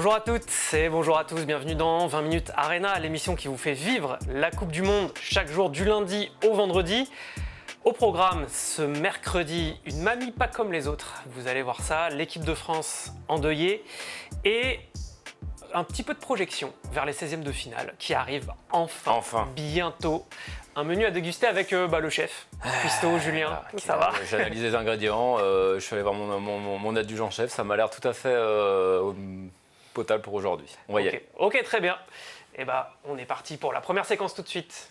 Bonjour à toutes et bonjour à tous, bienvenue dans 20 minutes Arena, l'émission qui vous fait vivre la Coupe du Monde chaque jour du lundi au vendredi. Au programme, ce mercredi, une mamie pas comme les autres, vous allez voir ça, l'équipe de France endeuillée et un petit peu de projection vers les 16e de finale qui arrivent enfin. Bientôt. Un menu à déguster avec le chef, Christo, Julien, ça va? J'analyse les ingrédients, je suis allé voir mon adjudant chef, ça m'a l'air tout à fait potable pour aujourd'hui. On va y aller. Ok, très bien. Et on est parti pour la première séquence tout de suite.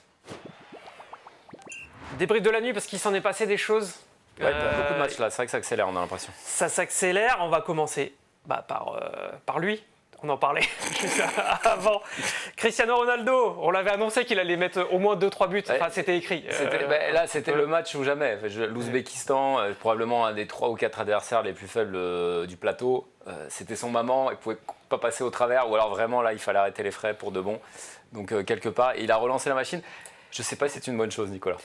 Débrief de la nuit parce qu'il s'en est passé des choses. Ouais, beaucoup de matchs là, c'est vrai que ça accélère, on a l'impression. Ça s'accélère, on va commencer par lui. On en parlait juste avant. Cristiano Ronaldo, on l'avait annoncé qu'il allait mettre au moins 2-3 buts. Enfin, c'était écrit. Là, c'était le match ou jamais. L'Ouzbékistan, probablement un des 3 ou 4 adversaires les plus faibles du plateau. C'était son moment, il ne pouvait pas passer au travers. Ou alors vraiment, là, il fallait arrêter les frais pour de bon. Donc, quelque part, il a relancé la machine. Je ne sais pas si c'est une bonne chose, Nicolas.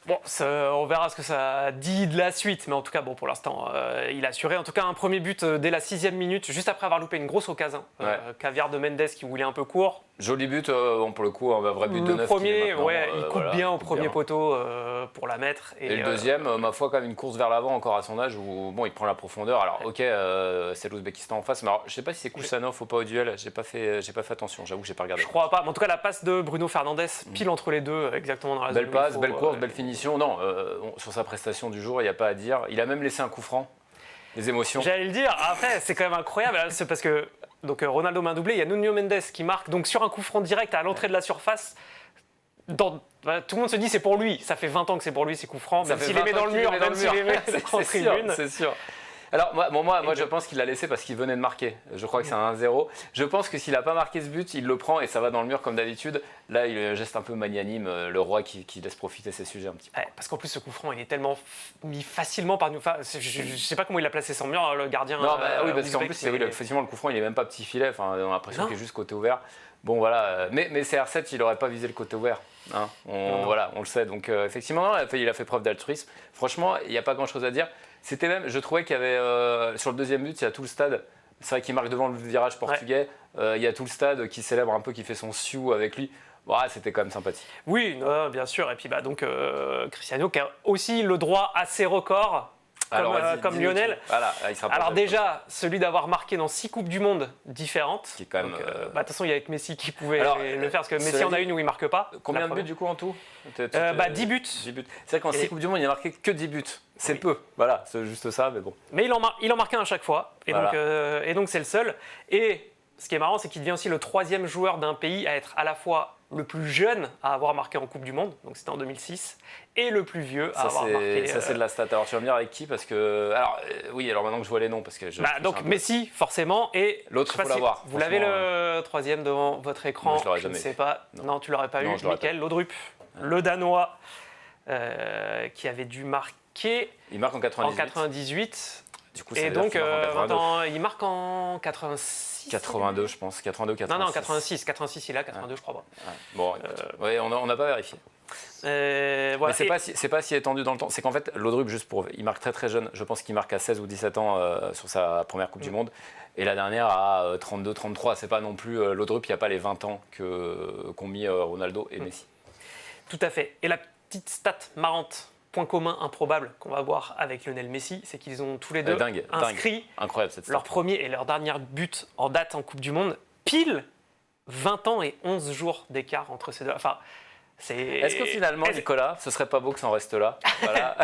Bon, on verra ce que ça dit de la suite, mais en tout cas, pour l'instant, il a assuré en tout cas un premier but dès la 6e minute, juste après avoir loupé une grosse occasion. Caviar de Mendes qui voulait un peu court. Joli but, pour le coup, un vrai but de neuf. Le premier, il coupe bien au premier poteau pour la mettre. Et le deuxième, ma foi, quand même une course vers l'avant encore à son âge où il prend la profondeur. Alors, c'est l'Ouzbékistan en face, mais alors, je ne sais pas si c'est Koulsanov ou pas au duel. J'ai pas fait attention. J'avoue que j'ai pas regardé. Je crois pas. Mais en tout cas, la passe de Bruno Fernandes pile entre les deux, exactement dans la zone. Belle passe, belle course, belle finition. Non, sur sa prestation du jour, il n'y a pas à dire. Il a même laissé un coup franc. Les émotions. J'allais le dire. Après, c'est quand même incroyable. C'est parce que Ronaldo main doublée, il y a Nuno Mendes qui marque donc sur un coup franc direct à l'entrée de la surface. Tout le monde se dit c'est pour lui. Ça fait 20 ans que c'est pour lui ces coups francs. Même s'il les met dans le mur, même s'il les met en tribune. C'est sûr. Alors moi je pense qu'il l'a laissé parce qu'il venait de marquer. Je crois que c'est un 1-0. Je pense que s'il n'a pas marqué ce but, il le prend et ça va dans le mur comme d'habitude. Là, il geste un peu magnanime, le roi qui laisse profiter ses sujets un petit peu. Parce qu'en plus, ce coup franc, il est tellement mis facilement par nous. Enfin, je ne sais pas comment il a placé son mur, le gardien. Non, oui, parce qu'en plus, effectivement, le coup franc, il n'est même pas petit filet. Enfin, on a l'impression qu'il est juste côté ouvert. Bon, voilà. Mais CR7, il n'aurait pas visé le côté ouvert. Hein. On le sait. Donc, effectivement, il a fait preuve d'altruisme. Franchement, il n'y a pas grand-chose à dire. C'était même, je trouvais qu'il y avait, sur le deuxième but, il y a tout le stade. C'est vrai qu'il marque devant le virage portugais. Il y a tout le stade qui célèbre un peu, qui fait son sioux avec lui. Bon, c'était quand même sympathique. Oui, bien sûr. Et puis, Cristiano qui a aussi le droit à ses records. Comme Lionel. Voilà, il sera alors déjà, celui d'avoir marqué dans 6 Coupes du Monde différentes. Qui est quand même. De toute façon, il y a que Messi qui pouvait le faire, parce que Messi en a une où il ne marque pas. Combien de buts du coup en tout 10 buts. 10 buts. C'est vrai qu'en 6 Coupes du Monde, il n'a marqué que 10 buts. C'est peu. Voilà, c'est juste ça, mais bon. Mais il en marquait un à chaque fois. Et donc c'est le seul. Et ce qui est marrant, c'est qu'il devient aussi le 3e joueur d'un pays à être à la fois le plus jeune à avoir marqué en Coupe du Monde, donc c'était en 2006, et le plus vieux à avoir marqué. Ça, c'est de la stat. Alors, tu vas me dire avec qui? Parce que. Alors maintenant que je vois les noms. Parce que donc, Messi, forcément, et. L'autre, il faut l'avoir. Vous l'avez le 3e devant votre écran. Moi, je l'aurais je ne jamais sais pas. Non, tu l'aurais pas eu. Mickaël Laudrup, le Danois, qui avait dû marquer. Il marque en 98. Du coup, et donc, maintenant, il marque en 86. 82, je pense. 82, 86. Non, 86. 86, il a 82, je crois pas. Bon, on n'a pas vérifié. Voilà. Mais c'est pas si étendu dans le temps. C'est qu'en fait, Laudrup, il marque très très jeune. Je pense qu'il marque à 16 ou 17 ans sur sa première Coupe du Monde. Et la dernière à 32, 33. C'est pas non plus Laudrup, il n'y a pas les 20 ans qu'ont mis Ronaldo et Messi. Tout à fait. Et la petite stat marrante, point commun improbable qu'on va voir avec Lionel Messi, c'est qu'ils ont tous les deux inscrit leur premier et leur dernier but en date en Coupe du Monde, pile 20 ans et 11 jours d'écart entre ces deux. Enfin, est-ce que finalement, Nicolas, ce serait pas beau que ça en reste là? Voilà.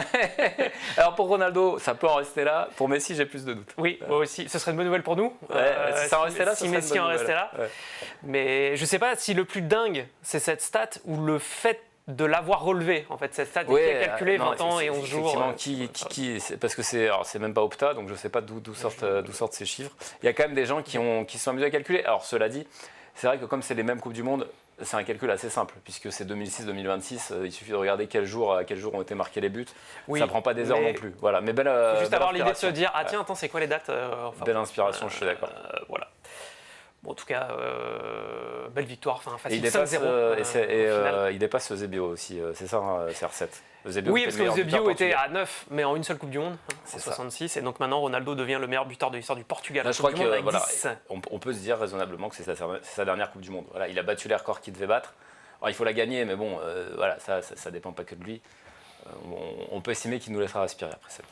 Alors pour Ronaldo, ça peut en rester là. Pour Messi, j'ai plus de doutes. Oui, moi aussi. Ce serait une bonne nouvelle pour nous. Si ça en restait là, si Messi en restait là. Ouais. Mais je sais pas si le plus dingue, c'est cette stat ou le fait de l'avoir relevé, en fait, cette stat qui a calculé 20 ans et 11 jours. Parce que c'est même pas Opta, donc je sais pas d'où sortent ces chiffres. Il y a quand même des gens qui se sont amusés à calculer. Alors cela dit, c'est vrai que comme c'est les mêmes Coupes du Monde, c'est un calcul assez simple, puisque c'est 2006-2026, il suffit de regarder à quel jour ont été marqués les buts. Ça prend pas des heures non plus. Voilà. Mais juste avoir l'idée de se dire, tiens, attends, c'est quoi les dates belle inspiration, je suis d'accord. Voilà. Bon, en tout cas, belle victoire, enfin Et il facile, dépasse, 5-0. il dépasse Eusebio aussi, c'est ça, hein, CR7. Eusebio, Oui, c'était parce le que meilleur buteur Eusebio était portugais. à 9, mais en une seule Coupe du Monde, C'est en ça. 66, et donc maintenant Ronaldo devient le meilleur buteur de l'histoire du Portugal. Là, je Coupe crois du Monde avec que voilà, 10. on peut se dire raisonnablement que c'est sa dernière Coupe du Monde. Voilà, il a battu les records qu'il devait battre. Alors, il faut la gagner, mais bon, voilà, ça dépend pas que de lui. On peut estimer qu'il nous laissera respirer après ça.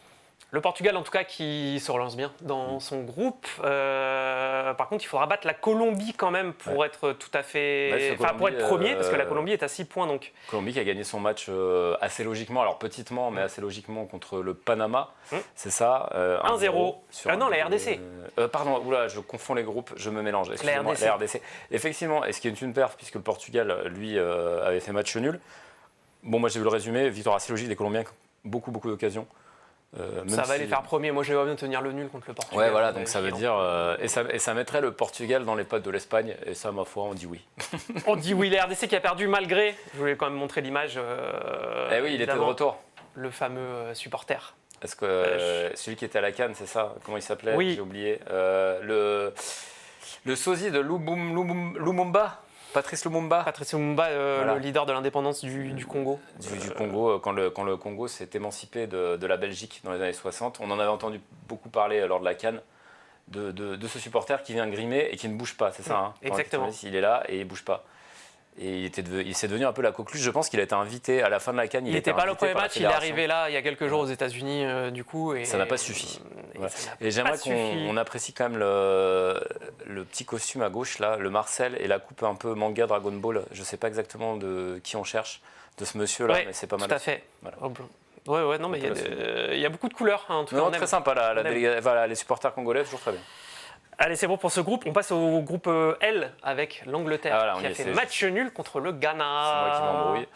Le Portugal, en tout cas, qui se relance bien dans son groupe. Par contre, il faudra battre la Colombie quand même pour être tout à fait. Enfin, pour être premier, parce que la Colombie est à 6 points. Donc. Colombie qui a gagné son match assez logiquement, alors petitement, mais assez logiquement contre le Panama. C'est ça 1-0. Non, la RDC. Pardon, oula, je confonds les groupes, je me mélange. Excusez-moi, la RDC. Effectivement, et ce qui est une perf, puisque le Portugal, lui, avait fait match nul. Bon, moi j'ai vu le résumé, victoire assez logique des Colombiens, beaucoup d'occasions. Ça va les faire premier. Moi, je vais bien tenir le nul contre le Portugal. Ouais, voilà, donc ça veut dire. Et ça mettrait le Portugal dans les pattes de l'Espagne, et ça, ma foi, on dit oui. On dit oui, la RDC qui a perdu malgré. Je voulais quand même montrer l'image. Eh oui, il était de retour. Le fameux supporter. Est-ce que celui qui était à la CAN, c'est ça? Comment il s'appelait? Oui. J'ai oublié. Le sosie de Lumumba. Patrice Lumumba. Patrice Lumumba, Voilà. le leader de l'indépendance du Congo. Du Congo, quand le Congo s'est émancipé de la Belgique dans les années 60. On en avait entendu beaucoup parler lors de la CAN, de ce supporter qui vient grimer et qui ne bouge pas, c'est ça, hein? Exactement. Il est là et il ne bouge pas. Et il s'est devenu un peu la coqueluche. Je pense qu'il a été invité à la fin de la CAN. Il n'était pas le premier match, il est arrivé là il y a quelques jours aux États-Unis du coup. Et ça n'a pas suffi. Voilà. Et j'aimerais qu'on apprécie quand même le petit costume à gauche là, le Marcel et la coupe un peu manga Dragon Ball. Je ne sais pas exactement de qui on cherche, de ce monsieur là, mais c'est pas mal. Tout à fait. Voilà. Ouais, non, mais il y a beaucoup de couleurs. Hein, en tout cas, très sympa les supporters congolais, toujours très bien. Allez, c'est bon pour ce groupe. On passe au groupe L avec l'Angleterre qui a fait match nul contre le Ghana. C'est moi qui m'embrouille.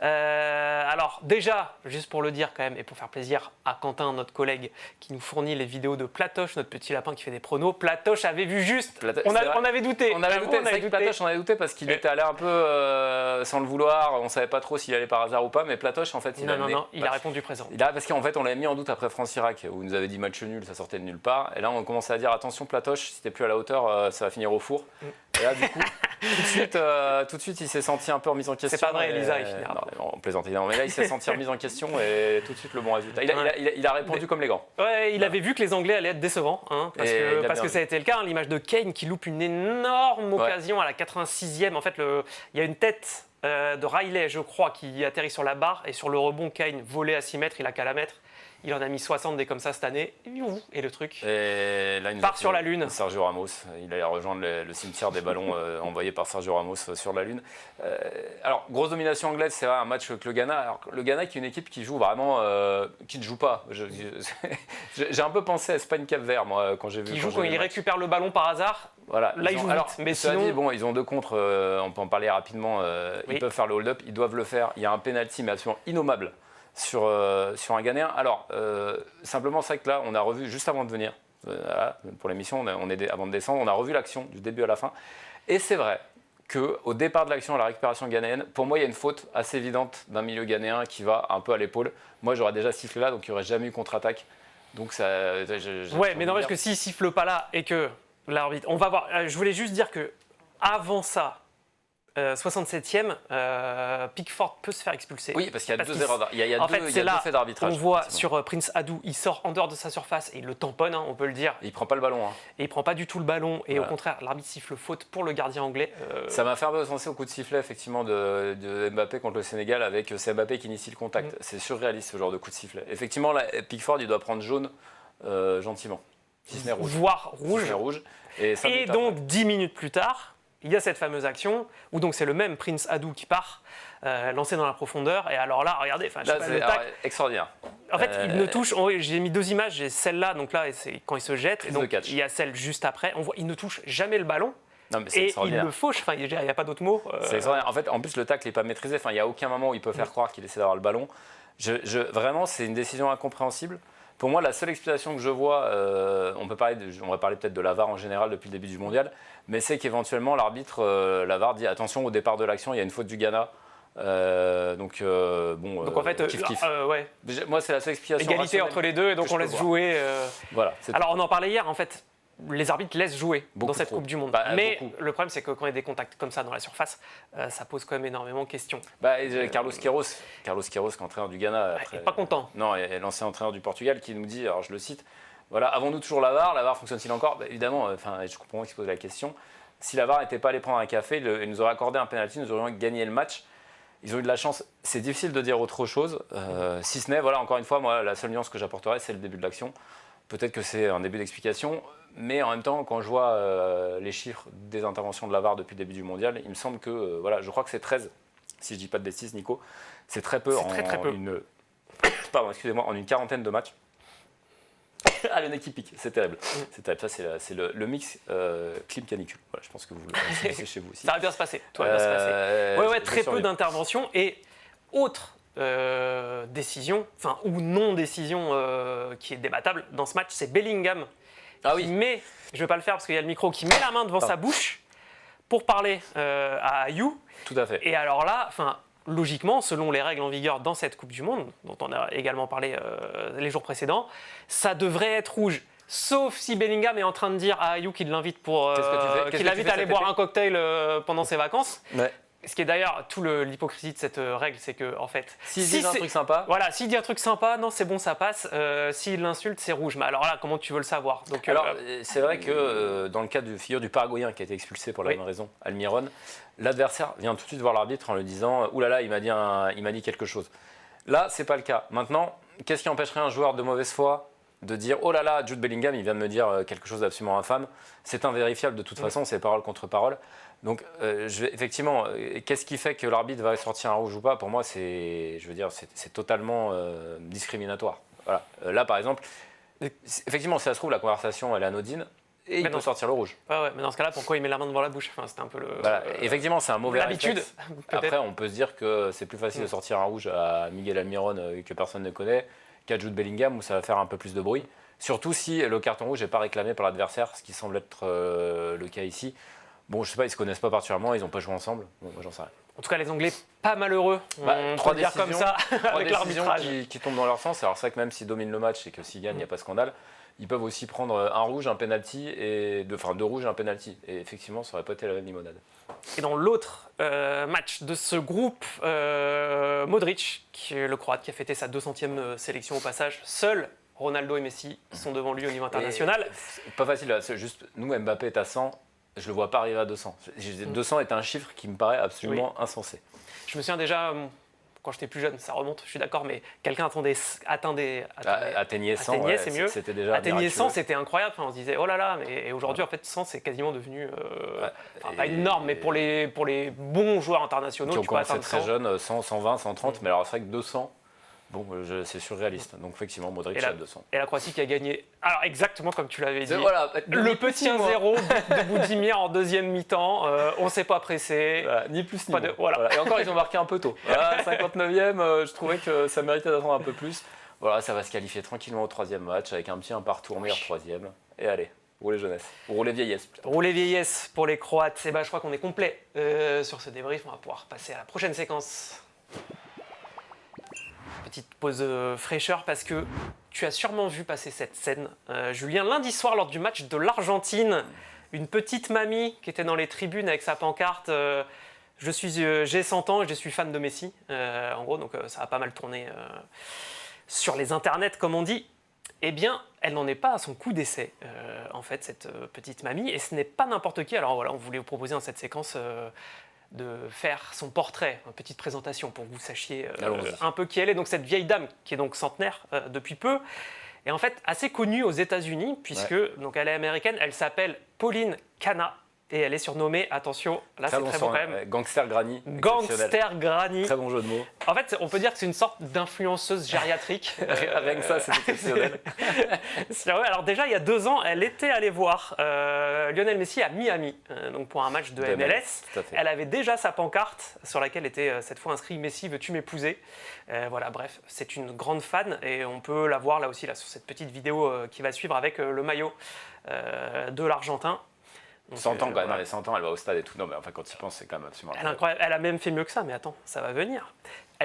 Alors déjà, juste pour le dire quand même et pour faire plaisir à Quentin, notre collègue qui nous fournit les vidéos de Platoche, notre petit lapin qui fait des pronos. Platoche avait vu juste. On avait douté. On avait douté. Platoche, on avait douté parce qu'il était allé un peu sans le vouloir. On savait pas trop s'il allait par hasard ou pas. Mais Platoche, en fait, il a répondu présent. Parce qu'en fait, on l'avait mis en doute après France-Irak où il nous avait dit match nul, ça sortait de nulle part. Et là, on commençait à dire attention Platoche. Si t'es plus à la hauteur, ça va finir au four. Et là, du coup, tout de suite, il s'est senti un peu remis en question. C'est pas vrai, Elisa, il finira. Non, on plaisante évidemment. Mais là, il s'est senti remis en question et tout de suite, le bon résultat. Il a répondu comme les gants. Ouais, il avait vu que les Anglais allaient être décevants, hein, parce que ça a été le cas. Hein, l'image de Kane qui loupe une énorme occasion à la 86e. En fait, il y a une tête de Riley, je crois, qui atterrit sur la barre et sur le rebond, Kane volé à 6 mètres, il a qu'à la mettre. Il en a mis 60 des comme ça cette année. Et le truc part sur la Lune. Sergio Ramos, il allait rejoindre le cimetière des ballons envoyés par Sergio Ramos sur la Lune. Alors, grosse domination anglaise, c'est vrai, un match avec le Ghana. Alors, le Ghana qui est une équipe qui joue vraiment, qui ne joue pas. J'ai un peu pensé à Espagne-Cap-Vert, moi, quand j'ai vu. Qui joue quand il récupère le ballon par hasard. Voilà. Là, ils jouent vite. Mais sinon... dit, bon, ils ont 2 contre, on peut en parler rapidement. Ils peuvent faire le hold-up, ils doivent le faire. Il y a un penalty, mais absolument innommable. Sur un Ghanéen. Alors, simplement, c'est vrai que là, on a revu, juste avant de venir, pour l'émission, avant de descendre, on a revu l'action du début à la fin. Et c'est vrai qu'au départ de l'action, à la récupération ghanéenne, pour moi, il y a une faute assez évidente d'un milieu ghanéen qui va un peu à l'épaule. Moi, j'aurais déjà sifflé là, donc il n'y aurait jamais eu contre-attaque. Donc ça... mais n'empêche que s'il ne siffle pas là et que l'arbitre... On va voir. Je voulais juste dire que avant ça, 67e, Pickford peut se faire expulser. Oui, parce qu'il y a deux erreurs. Il y a deux faits d'arbitrage. On voit sur Prince Adou, il sort en dehors de sa surface et il le tamponne, hein, on peut le dire. Il prend pas le ballon. Hein. Et il prend pas du tout le ballon. Et voilà. Au contraire, l'arbitre siffle faute pour le gardien anglais. Ça m'a fait un peu penser au coup de sifflet effectivement de Mbappé contre le Sénégal avec c'est Mbappé qui initie le contact. C'est surréaliste ce genre de coup de sifflet. Effectivement, là, Pickford, il doit prendre jaune gentiment. Si ce n'est rouge. Voire rouge. Si ce n'est rouge. Et donc, 10 minutes plus tard, il y a cette fameuse action où donc c'est le même Prince Adou qui part, lancé dans la profondeur. Et alors là, regardez, c'est extraordinaire. En fait, il ne touche. J'ai mis 2 images. J'ai celle-là, donc là, c'est quand il se jette. Et donc il y a celle juste après. On voit, il ne touche jamais le ballon. Non, mais et il le fauche. Enfin, il n'y a pas d'autre mot. C'est extraordinaire. En fait, en plus, le tacle n'est pas maîtrisé. Enfin, il n'y a aucun moment où il peut faire croire qu'il essaie d'avoir le ballon. Vraiment, c'est une décision incompréhensible. Pour moi, la seule explication que je vois, on va parler peut-être de la VAR en général depuis le début du mondial, mais c'est qu'éventuellement l'arbitre, la VAR dit attention au départ de l'action, il y a une faute du Ghana. Donc en fait, kiff. Ouais. Moi, c'est la seule explication. Égalité entre les deux, et donc on laisse jouer. Voilà. Alors on en parlait hier, en fait. les arbitres laissent jouer Beaucoup dans cette trop. Coupe du Monde. Bah, mais beaucoup. le problème, c'est que quand il y a des contacts comme ça dans la surface, ça pose quand même énormément de questions. Carlos Queiroz, qui est entraîneur du Ghana. Il n'est pas content. Non, et l'ancien entraîneur du Portugal qui nous dit, alors je le cite, voilà, avons-nous toujours la VAR? La VAR fonctionne-t-il encore? Évidemment, je comprends qu'il se pose la question. Si la VAR n'était pas allé prendre un café, il nous aurait accordé un penalty, nous aurions gagné le match. Ils ont eu de la chance. C'est difficile de dire autre chose, si ce n'est, voilà, encore une fois, moi, la seule nuance que j'apporterais, c'est le début de l'action. Peut-être que c'est un début d'explication, mais en même temps, quand je vois les chiffres des interventions de la VAR depuis le début du mondial, il me semble que, voilà, je crois que c'est 13, si je ne dis pas de bêtises, Nico, c'est très peu très peu. en une quarantaine de matchs. Ah, le nez qui pique, c'est terrible. C'est terrible. Ça, c'est le mix clim canicule. Voilà, je pense que vous le connaissez chez vous aussi. Ça va bien se passer. Tout va bien se passer. Ouais, très peu d'interventions. Et autre décision, ou non-décision qui est débattable dans ce match, c'est Bellingham. Mais je ne vais pas le faire parce qu'il y a le micro qui met la main devant sa bouche pour parler à Ayou. Tout à fait. Et alors là, logiquement, selon les règles en vigueur dans cette Coupe du Monde, dont on a également parlé les jours précédents, ça devrait être rouge. Sauf si Bellingham est en train de dire à Ayou qu'il l'invite qu'il l'invite à aller boire un cocktail pendant ses vacances. Ouais. Ce qui est d'ailleurs tout l'hypocrisie de cette règle, c'est que en fait, s'il dit un truc sympa, voilà, s'il dit un truc sympa, non, c'est bon, ça passe. S'il l'insulte, c'est rouge. Mais alors là, comment tu veux le savoir? Donc, alors, c'est vrai que dans le cas de figure du Paraguayen qui a été expulsé pour la même raison, Almiron, l'adversaire vient tout de suite voir l'arbitre en lui disant "Ouh là là, il m'a dit quelque chose." Là, c'est pas le cas. Maintenant, qu'est-ce qui empêcherait un joueur de mauvaise foi de dire "Oh là là, Jude Bellingham, il vient de me dire quelque chose d'absolument infâme"? C'est invérifiable de toute façon, c'est parole contre parole. Donc, effectivement, qu'est-ce qui fait que l'arbitre va sortir un rouge ou pas? Pour moi, c'est totalement discriminatoire. Voilà. Là, par exemple, effectivement, si ça se trouve, la conversation, elle est anodine et il peut sortir le rouge. Ouais, mais dans ce cas-là, pourquoi il met la main devant la bouche? C'était un peu le. Voilà. Effectivement, c'est un mauvais l'habitude. Après, on peut se dire que c'est plus facile de sortir un rouge à Miguel Almiron que personne ne connaît qu'à Jude Bellingham où ça va faire un peu plus de bruit. Surtout si le carton rouge n'est pas réclamé par l'adversaire, ce qui semble être le cas ici. Bon, je sais pas, ils se connaissent pas particulièrement, ils n'ont pas joué ensemble. Bon, moi, j'en sais rien. En tout cas, les Anglais, pas malheureux. On peut dire comme ça, avec l'arbitrage. Qui tombent dans leur sens. Alors, c'est vrai que même s'ils dominent le match et que s'ils gagnent, il n'y a pas de scandale, ils peuvent aussi prendre un rouge, un penalty, deux rouges et un penalty. Et effectivement, ça n'aurait pas été la même limonade. Et dans l'autre match de ce groupe, Modric, qui est le Croate, qui a fêté sa 200e sélection au passage, seul Ronaldo et Messi sont devant lui au niveau international. Pas facile, là. C'est juste, nous, Mbappé est à 100. Je ne le vois pas arriver à 200. 200 est un chiffre qui me paraît absolument insensé. Je me souviens déjà, quand j'étais plus jeune, ça remonte, je suis d'accord, mais quelqu'un atteignait 100, c'est mieux. C'était déjà atteignait 100, c'était incroyable. On se disait, oh là là, mais aujourd'hui, en fait, 100, c'est quasiment devenu, pas une norme, mais pour les bons joueurs internationaux, qui ont tu peux atteindre très jeunes, 100, 120, 130, mais alors c'est vrai que 200... Bon, c'est surréaliste. Donc effectivement, Modric à 200. Et la Croatie qui a gagné, alors exactement comme tu l'avais dit, voilà, le petit 1-0 de Budimir en deuxième mi-temps, on ne s'est pas pressé. Voilà, ni plus ni moins. Voilà. Et encore, ils ont marqué un peu tôt. Voilà, 59e, je trouvais que ça méritait d'attendre un peu plus. Voilà, ça va se qualifier tranquillement au troisième match avec un petit 1 partout en meilleur troisième. Et allez, roulez jeunesse, ou roulez vieillesse. Roulez vieillesse pour les Croates. Et je crois qu'on est complet sur ce débrief. On va pouvoir passer à la prochaine séquence. Petite pause fraîcheur parce que tu as sûrement vu passer cette scène, Julien, lundi soir lors du match de l'Argentine. Une petite mamie qui était dans les tribunes avec sa pancarte j'ai 100 ans et je suis fan de Messi. En gros, donc ça a pas mal tourné sur les internets, comme on dit. Eh bien, elle n'en est pas à son coup d'essai, en fait, cette petite mamie. Et ce n'est pas n'importe qui. Alors voilà, on voulait vous proposer dans cette séquence de faire son portrait, une petite présentation pour que vous sachiez un peu qui elle est. Donc cette vieille dame qui est donc centenaire depuis peu, est en fait assez connue aux États-Unis puisque donc elle est américaine, elle s'appelle Pauline Cana. Et elle est surnommée, attention, là c'est très bon quand même. Gangster Granny. Gangster Granny. Très bon jeu de mots. En fait, on peut dire que c'est une sorte d'influenceuse gériatrique. Rien que ça, c'est exceptionnel. Alors déjà, il y a 2 ans, elle était allée voir Lionel Messi à Miami, donc pour un match de MLS. Elle avait déjà sa pancarte sur laquelle était cette fois inscrit « Messi, veux-tu m'épouser ?» Voilà, bref, c'est une grande fan et on peut la voir là aussi là, sur cette petite vidéo qui va suivre avec le maillot de l'Argentin. Donc, 100 ans quand même, voilà. non, mais 100 ans, elle va au stade et tout. Non, mais enfin, quand tu y penses, c'est quand même absolument Elle est incroyable. Elle a même fait mieux que ça, mais attends, ça va venir.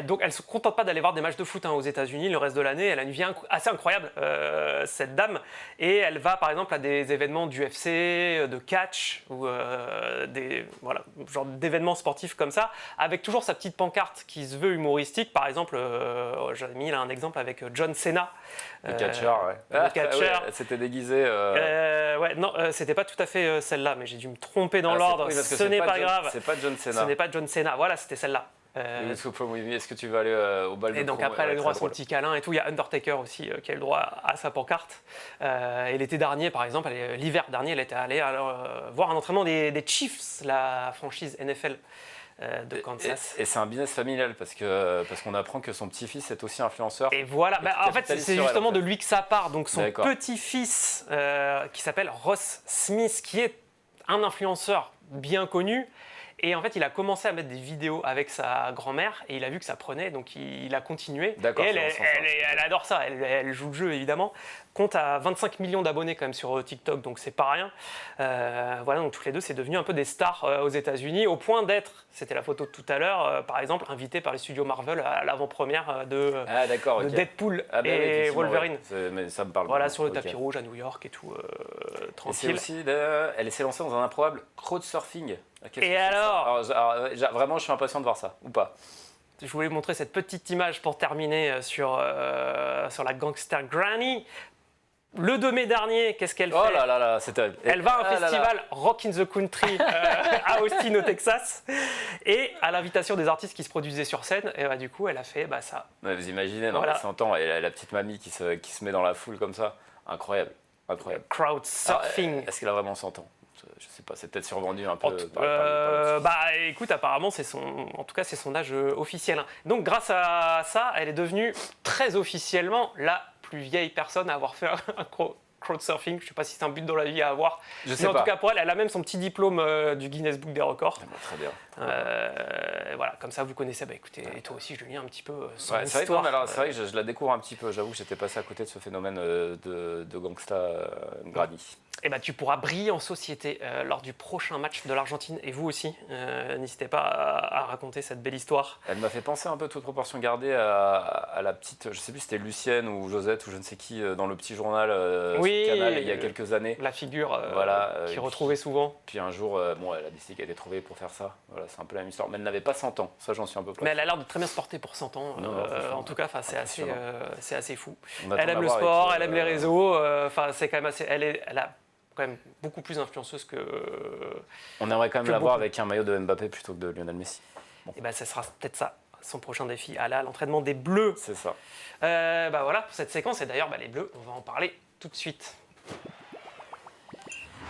Donc elle ne se contente pas d'aller voir des matchs de foot aux États-Unis le reste de l'année. Elle a une vie assez incroyable, cette dame. Et elle va par exemple à des événements d'UFC, de catch, ou genre d'événements sportifs comme ça, avec toujours sa petite pancarte qui se veut humoristique. Par exemple, j'avais mis là un exemple avec John Cena. Le catcheur, ouais. Le catcheur. Ouais, c'était déguisé. Ouais, non, c'était pas tout à fait celle-là, mais j'ai dû me tromper dans l'ordre. Oui, Ce n'est pas grave. C'est pas John Cena. Ce n'est pas John Cena. Voilà, c'était celle-là. Est-ce que tu veux aller au bal de Et donc promo? après, elle a le droit à très son drôle. petit câlin et tout. Il y a Undertaker aussi qui a le droit à sa pancarte. Et l'été dernier, par exemple, l'hiver dernier, elle était allée voir un entraînement des Chiefs, la franchise NFL de Kansas. Et c'est un business familial parce qu'on apprend que son petit-fils est aussi influenceur. Et voilà, en fait, c'est justement de lui que ça part. Donc son D'accord. petit-fils, qui s'appelle Ross Smith, qui est un influenceur bien connu. Et en fait, il a commencé à mettre des vidéos avec sa grand-mère et il a vu que ça prenait, donc il a continué. D'accord, et c'est elle adore ça, elle joue le jeu évidemment. Compte à 25 millions d'abonnés quand même sur TikTok, donc c'est pas rien. Voilà, donc toutes les deux, c'est devenu un peu des stars aux États-Unis, au point d'être, c'était la photo de tout à l'heure, par exemple, invité par les studios Marvel à l'avant-première de Deadpool et Wolverine. Ouais, mais ça me parle. Voilà, sur le tapis rouge à New York et tout, tranquille. Et c'est aussi, elle s'est lancée dans un improbable crowdsurfing. Et alors vraiment, je suis impatient de voir ça, ou pas? Je voulais vous montrer cette petite image pour terminer sur la gangster Granny. Le 2 mai dernier, qu'est-ce qu'elle fait? Oh là là là, c'est terrible. Elle va à un festival Rock in the Country à Austin, au Texas. Et à l'invitation des artistes qui se produisaient sur scène, et du coup, elle a fait ça. Ouais, vous imaginez, Voilà. 100 ans, et la petite mamie qui se met dans la foule comme ça. Incroyable, incroyable. Crowd surfing. Est-ce qu'elle a vraiment 100 ans? Je sais pas, c'est peut-être survendu un peu. Écoute, apparemment, en tout cas, c'est son âge officiel. Hein. Donc, grâce à ça, elle est devenue très officiellement la plus vieille personne à avoir fait un crowdsurfing. Je ne sais pas si c'est un but dans la vie à avoir. Je sais Mais en pas. tout cas, pour elle, elle a même son petit diplôme du Guinness Book des records. Ah, très bien. Voilà, comme ça, vous connaissez. Écoutez, et toi aussi, Julien, un petit peu son Ouais, c'est histoire. vrai, c'est vrai que je la découvre un petit peu. J'avoue que j'étais passé à côté de ce phénomène de gangsta Granny. Et tu pourras briller en société lors du prochain match de l'Argentine. Et vous aussi, n'hésitez pas à raconter cette belle histoire. Elle m'a fait penser un peu, toute proportion gardée, à la petite, je sais plus si c'était Lucienne ou Josette ou je ne sais qui, dans le petit journal sur Canal il y a quelques années. La figure qui retrouvait souvent. Puis un jour, elle a décidé qu'elle était trouvée pour faire ça. Voilà, c'est un peu la même histoire. Mais elle n'avait pas 100 ans, ça j'en suis un peu près. Mais elle a l'air de très bien se porter pour 100 ans. En tout cas, c'est assez fou. Elle aime le sport, elle aime les réseaux. C'est quand même assez. Elle a quand même beaucoup plus influenceuse que. On aimerait quand même la voir avec un maillot de Mbappé plutôt que de Lionel Messi. Bon. Et ça sera peut-être ça, son prochain défi. Aller à l'entraînement des Bleus. C'est ça. Voilà pour cette séquence. Et d'ailleurs, les Bleus, on va en parler tout de suite.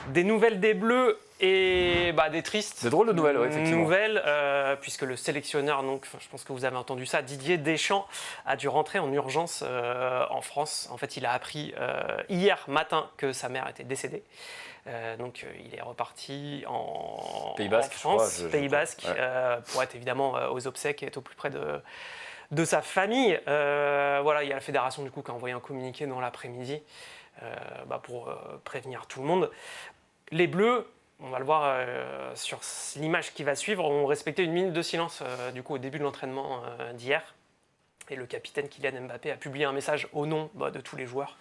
Des nouvelles des Bleus et des tristes. C'est drôle de nouvelles, ouais, effectivement. Nouvelles, puisque le sélectionneur, donc, je pense que vous avez entendu ça, Didier Deschamps, a dû rentrer en urgence en France. En fait, il a appris hier matin que sa mère était décédée. Donc, il est reparti en Pays Basque, France, je crois, Pays Basque, pour être évidemment aux obsèques et être au plus près de sa famille. Il y a la fédération du coup qui a envoyé un communiqué dans l'après-midi pour prévenir tout le monde. Les Bleus, on va le voir sur l'image qui va suivre, ont respecté une minute de silence du coup au début de l'entraînement d'hier. Et le capitaine Kylian Mbappé a publié un message au nom de tous les joueurs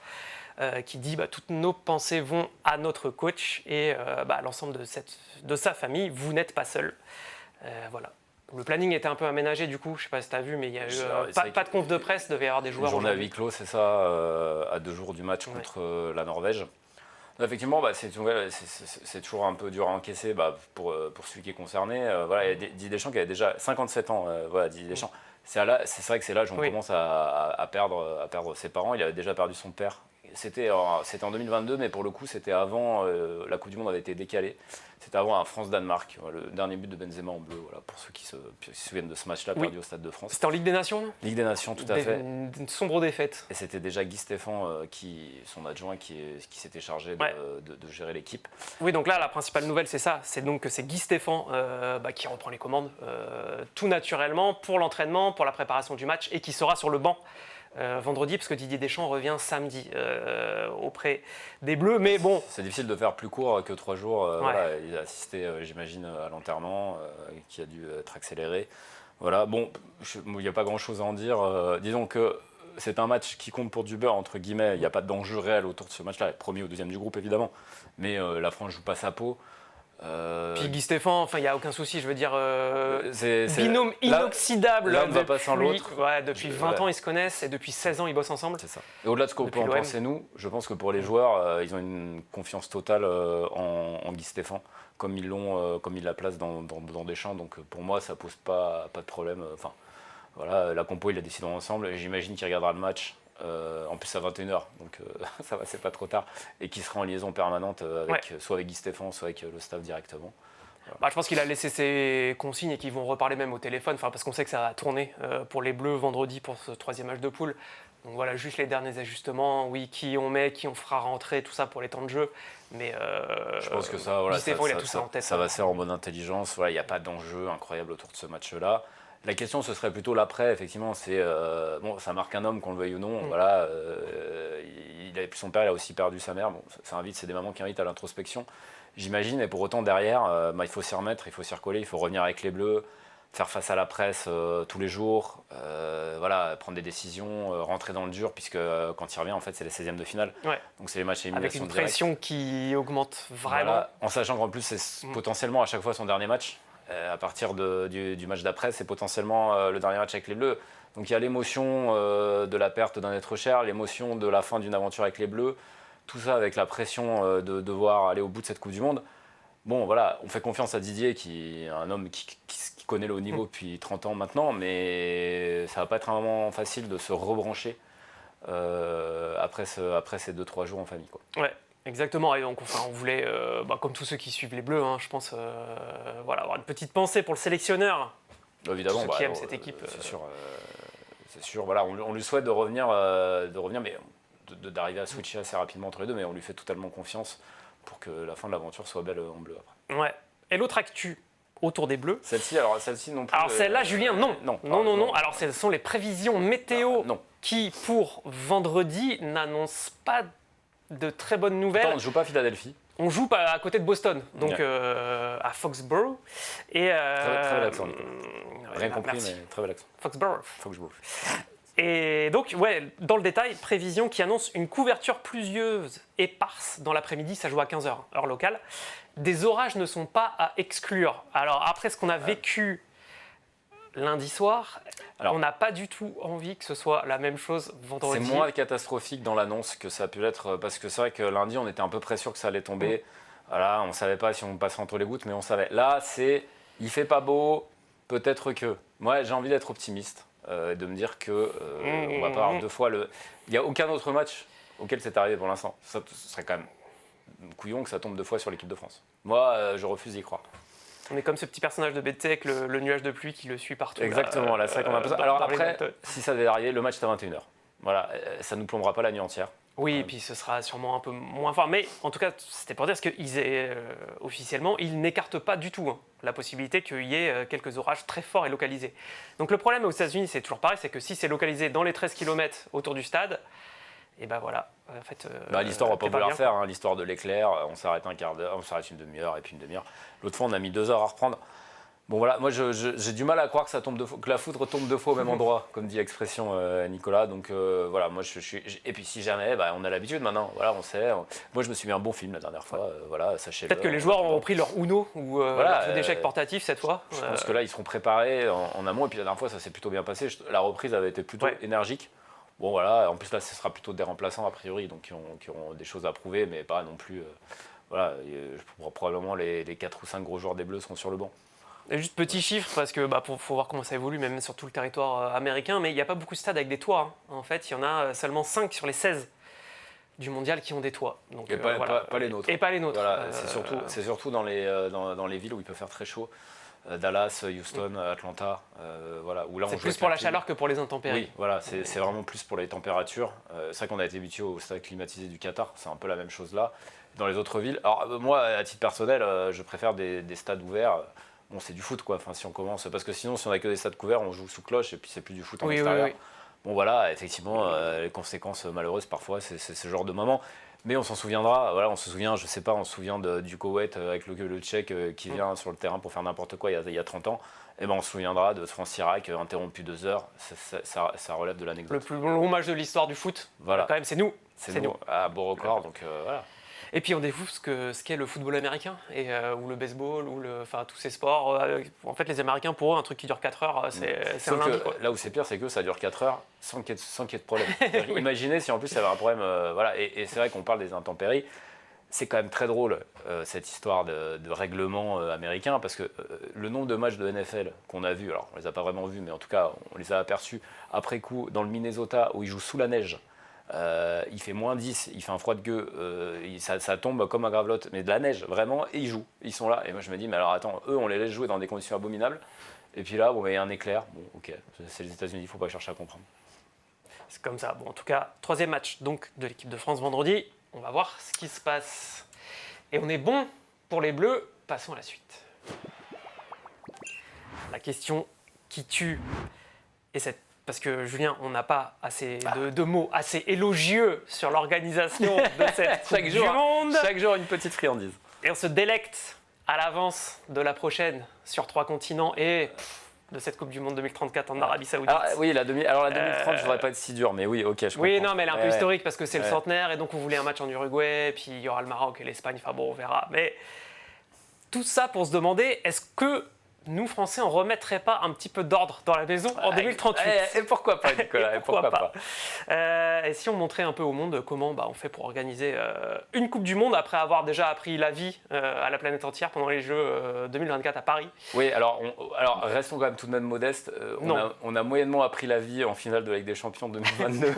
qui dit toutes nos pensées vont à notre coach et à l'ensemble de sa famille. Vous n'êtes pas seul. Voilà. Le planning était un peu aménagé du coup, je ne sais pas si tu as vu, mais il y a eu pas de conf de presse, il devait y avoir des joueurs. Une journée à huis clos, c'est ça, à 2 jours du match contre la Norvège. Effectivement, c'est toujours un peu dur à encaisser pour celui qui est concerné. Il y a Didier Deschamps qui avait déjà 57 ans. Didier Deschamps. C'est vrai que c'est l'âge où on commence à perdre ses parents. Il avait déjà perdu son père. C'était en 2022, mais pour le coup, c'était avant, la Coupe du Monde avait été décalée. C'était avant un France-Danemark, le dernier but de Benzema en bleu, pour ceux qui se souviennent de ce match-là perdu au Stade de France. C'était en Ligue des Nations, non ? Ligue des Nations, tout à fait. Une sombre défaite. Et c'était déjà Guy Stéphane, son adjoint, qui s'était chargé de gérer l'équipe. Oui, donc là, la principale nouvelle, c'est ça. C'est donc que c'est Guy Stéphane qui reprend les commandes tout naturellement pour l'entraînement, pour la préparation du match et qui sera sur le banc vendredi, parce que Didier Deschamps revient samedi auprès des Bleus. Mais bon. C'est difficile de faire plus court que 3 jours. Voilà, il a assisté, j'imagine, à l'enterrement, qui a dû être accéléré. Voilà, bon, il n'y a pas grand-chose à en dire. Disons que c'est un match qui compte pour du beurre, entre guillemets. Il n'y a pas d'enjeu réel autour de ce match-là. Premier ou deuxième du groupe, évidemment. Mais la France joue pas sa peau. Puis Guy Stéphane, il n'y a aucun souci, je veux dire, binôme inoxydable. L'un ne va pas sans l'autre. Ouais, depuis 20 ans, ils se connaissent et depuis 16 ans, ils bossent ensemble. C'est ça. Et au-delà de ce qu'on peut en penser, nous, je pense que pour les joueurs, ils ont une confiance totale en Guy Stéphane, comme ils la placent dans Deschamps. Donc pour moi, ça pose pas de problème. Enfin, voilà, la compo, ils la décideront ensemble. Et j'imagine qu'il regardera le match. En plus à 21h, donc ça va, c'est pas trop tard, et qui sera en liaison permanente soit avec Guy Stéphane, soit avec le staff directement. Voilà. Je pense qu'il a laissé ses consignes et qu'ils vont reparler même au téléphone, parce qu'on sait que ça va tourner pour les Bleus vendredi pour ce 3e match de poule. Donc voilà, juste les derniers ajustements, oui, qui on met, qui on fera rentrer, tout ça pour les temps de jeu. Mais je pense que ça, voilà, Guy Stéphane, il a tout ça en tête. Ça va se faire en bonne intelligence. Voilà, il n'y a pas d'enjeu incroyable autour de ce match-là. La question, ce serait plutôt l'après, effectivement. C'est, bon, ça marque un homme, qu'on le veuille ou non. Voilà, son père, il a aussi perdu sa mère. Bon, c'est des mamans qui invitent à l'introspection, j'imagine. Et pour autant, derrière, il faut s'y remettre, il faut s'y recoller, il faut revenir avec les Bleus, faire face à la presse tous les jours, voilà, prendre des décisions, rentrer dans le dur, puisque quand il revient, en fait, c'est les 16e de finale. Ouais. Donc, c'est les matchs à élimination directe. Avec une pression qui augmente vraiment. Voilà, en sachant qu'en plus, c'est potentiellement à chaque fois son dernier match. À partir du match d'après, c'est potentiellement le dernier match avec les Bleus. Donc il y a l'émotion de la perte d'un être cher, l'émotion de la fin d'une aventure avec les Bleus, tout ça avec la pression de devoir aller au bout de cette Coupe du Monde. Bon, voilà, on fait confiance à Didier, qui est un homme qui connaît le haut niveau depuis 30 ans maintenant, mais ça ne va pas être un moment facile de se rebrancher après ces 2-3 jours en famille, quoi. Ouais. Exactement, et donc on voulait, comme tous ceux qui suivent les Bleus, je pense, avoir une petite pensée pour le sélectionneur. Évidemment, ceux qui aiment cette équipe. C'est sûr. Voilà, on lui souhaite de revenir, mais d'arriver à switcher assez rapidement entre les deux, mais on lui fait totalement confiance pour que la fin de l'aventure soit belle en bleu après. Ouais. Et l'autre actu autour des Bleus. Celle-ci non plus. Alors celle-là, Julien, non. Non. Alors ce sont les prévisions météo qui, pour vendredi, n'annoncent pas de très bonnes nouvelles. Attends, on ne joue pas à Philadelphie. On joue à côté de Boston, donc à Foxborough. Et, très bel accent, Nicolas. Rien compris, mais très bel accent. Foxborough. Et donc, dans le détail, prévision qui annonce une couverture pluvieuse éparse dans l'après-midi, ça joue à 15h, heure locale. Des orages ne sont pas à exclure. Alors, après ce qu'on a vécu lundi soir, on n'a pas du tout envie que ce soit la même chose vendredi. C'est moins catastrophique dans l'annonce que ça a pu l'être, parce que c'est vrai que lundi, on était un peu près sûr que ça allait tomber. Voilà, on ne savait pas si on passerait entre les gouttes, mais on savait. Là, il fait pas beau, peut-être que. Moi, j'ai envie d'être optimiste, de me dire que on va pas avoir 2 fois le. Il n'y a aucun autre match auquel c'est arrivé pour l'instant. Ça serait quand même couillon que ça tombe 2 fois sur l'équipe de France. Moi, je refuse d'y croire. On est comme ce petit personnage de BT avec le nuage de pluie qui le suit partout. Exactement, là, c'est vrai qu'on a besoin. Alors après, si ça devait arriver, le match est à 21h. Voilà, ça ne nous plombera pas la nuit entière. Oui, et puis ce sera sûrement un peu moins fort. Mais en tout cas, c'était pour dire officiellement, ils n'écartent pas du tout la possibilité qu'il y ait quelques orages très forts et localisés. Donc le problème aux États-Unis, c'est toujours pareil, c'est que si c'est localisé dans les 13 km autour du stade, et ben voilà, en fait. L'histoire, on va pas vouloir faire, l'histoire de l'éclair, on s'arrête un quart d'heure, on s'arrête une demi-heure et puis une demi-heure. L'autre fois, on a mis 2 heures à reprendre. Bon voilà, moi j'ai du mal à croire que ça tombe 2 fois, que la foudre tombe 2 fois au même endroit, comme dit l'expression Nicolas. Donc voilà, moi je suis. Et puis si jamais, on a l'habitude maintenant. Voilà, on sait. Moi je me suis mis un bon film la dernière fois. Voilà, sachez-le. Peut-être que les joueurs ont repris leur Uno ou leur jeu d'échecs portatif cette fois. Je pense que là ils seront préparés en amont. Et puis la dernière fois ça s'est plutôt bien passé. La reprise avait été plutôt énergique. Bon voilà, en plus là ce sera plutôt des remplaçants a priori, donc qui auront des choses à prouver, mais pas non plus. Voilà, probablement les 4 ou 5 gros joueurs des Bleus seront sur le banc. Et juste petit chiffre, parce que faut voir comment ça évolue, même sur tout le territoire américain, mais il n'y a pas beaucoup de stades avec des toits. En fait, il y en a seulement 5 sur les 16 du mondial qui ont des toits. Donc, et pas les nôtres. Et pas les nôtres. Voilà, c'est surtout dans les villes où il peut faire très chaud. Dallas, Houston, Atlanta, voilà. Où là, c'est plus pour la chaleur que pour les intempéries. Oui, voilà, c'est vraiment plus pour les températures. C'est vrai qu'on a été habitué au stade climatisé du Qatar, c'est un peu la même chose là. Dans les autres villes, alors moi, à titre personnel, je préfère des stades ouverts. Bon, c'est du foot, quoi. Enfin, si on commence, parce que sinon, si on a que des stades couverts, on joue sous cloche et puis c'est plus du foot en extérieur. Oui. Bon voilà, effectivement, les conséquences malheureuses parfois, c'est ce genre de moment. Mais on s'en souviendra, voilà, on se souvient, je sais pas, on se souvient du Koweït avec le Tchèque qui vient sur le terrain pour faire n'importe quoi il y a 30 ans. Et ben on se souviendra de France-Irak interrompu 2 heures, ça relève de l'anecdote. Le plus long match de l'histoire du foot, voilà. Quand même, c'est nous. C'est nous, à beau record, donc voilà. Et puis on découvre ce qu'est le football américain, ou le baseball, enfin tous ces sports. En fait, les Américains, pour eux, un truc qui dure 4 heures, c'est un lundi. Là où c'est pire, c'est que ça dure 4 heures sans qu'il y ait de problème. Oui. Imaginez si en plus il y avait un problème. Voilà. Et c'est vrai qu'on parle des intempéries. C'est quand même très drôle, cette histoire de règlement américain, parce que le nombre de matchs de NFL qu'on a vus, alors on les a pas vraiment vus, mais en tout cas on les a aperçus après coup dans le Minnesota où ils jouent sous la neige. Il fait moins 10, il fait un froid de gueux, ça tombe comme un gravelotte, mais de la neige, vraiment, et ils jouent. Ils sont là. Et moi je me dis, mais alors attends, eux on les laisse jouer dans des conditions abominables, et puis là, bon, il y a un éclair. Bon, ok, c'est les États-Unis, il ne faut pas chercher à comprendre. C'est comme ça. Bon, en tout cas, 3e match donc, de l'équipe de France vendredi. On va voir ce qui se passe. Et on est bon pour les Bleus. Passons à la suite. La question qui tue est cette. Parce que Julien, on n'a pas assez de mots assez élogieux sur l'organisation de cette Coupe du Monde. Chaque jour, une petite friandise. Et on se délecte à l'avance de la prochaine sur 3 continents et de cette Coupe du Monde 2034 en Arabie Saoudite. Alors, oui, la 2030, je ne voudrais pas être si dur, mais oui, ok, je comprends. Oui, non, mais elle est un peu historique parce que c'est le centenaire et donc on voulait un match en Uruguay, puis il y aura le Maroc et l'Espagne, enfin bon, on verra. Mais tout ça pour se demander, est-ce que nous, Français, on ne remettrait pas un petit peu d'ordre dans la maison en 2038 Et pourquoi pas, Nicolas, et pourquoi pas et si on montrait un peu au monde comment on fait pour organiser une Coupe du Monde après avoir déjà appris la vie à la planète entière pendant les Jeux 2024 à Paris. Oui, alors restons quand même tout de même modestes. On a moyennement appris la vie en finale de la Ligue des Champions 2022.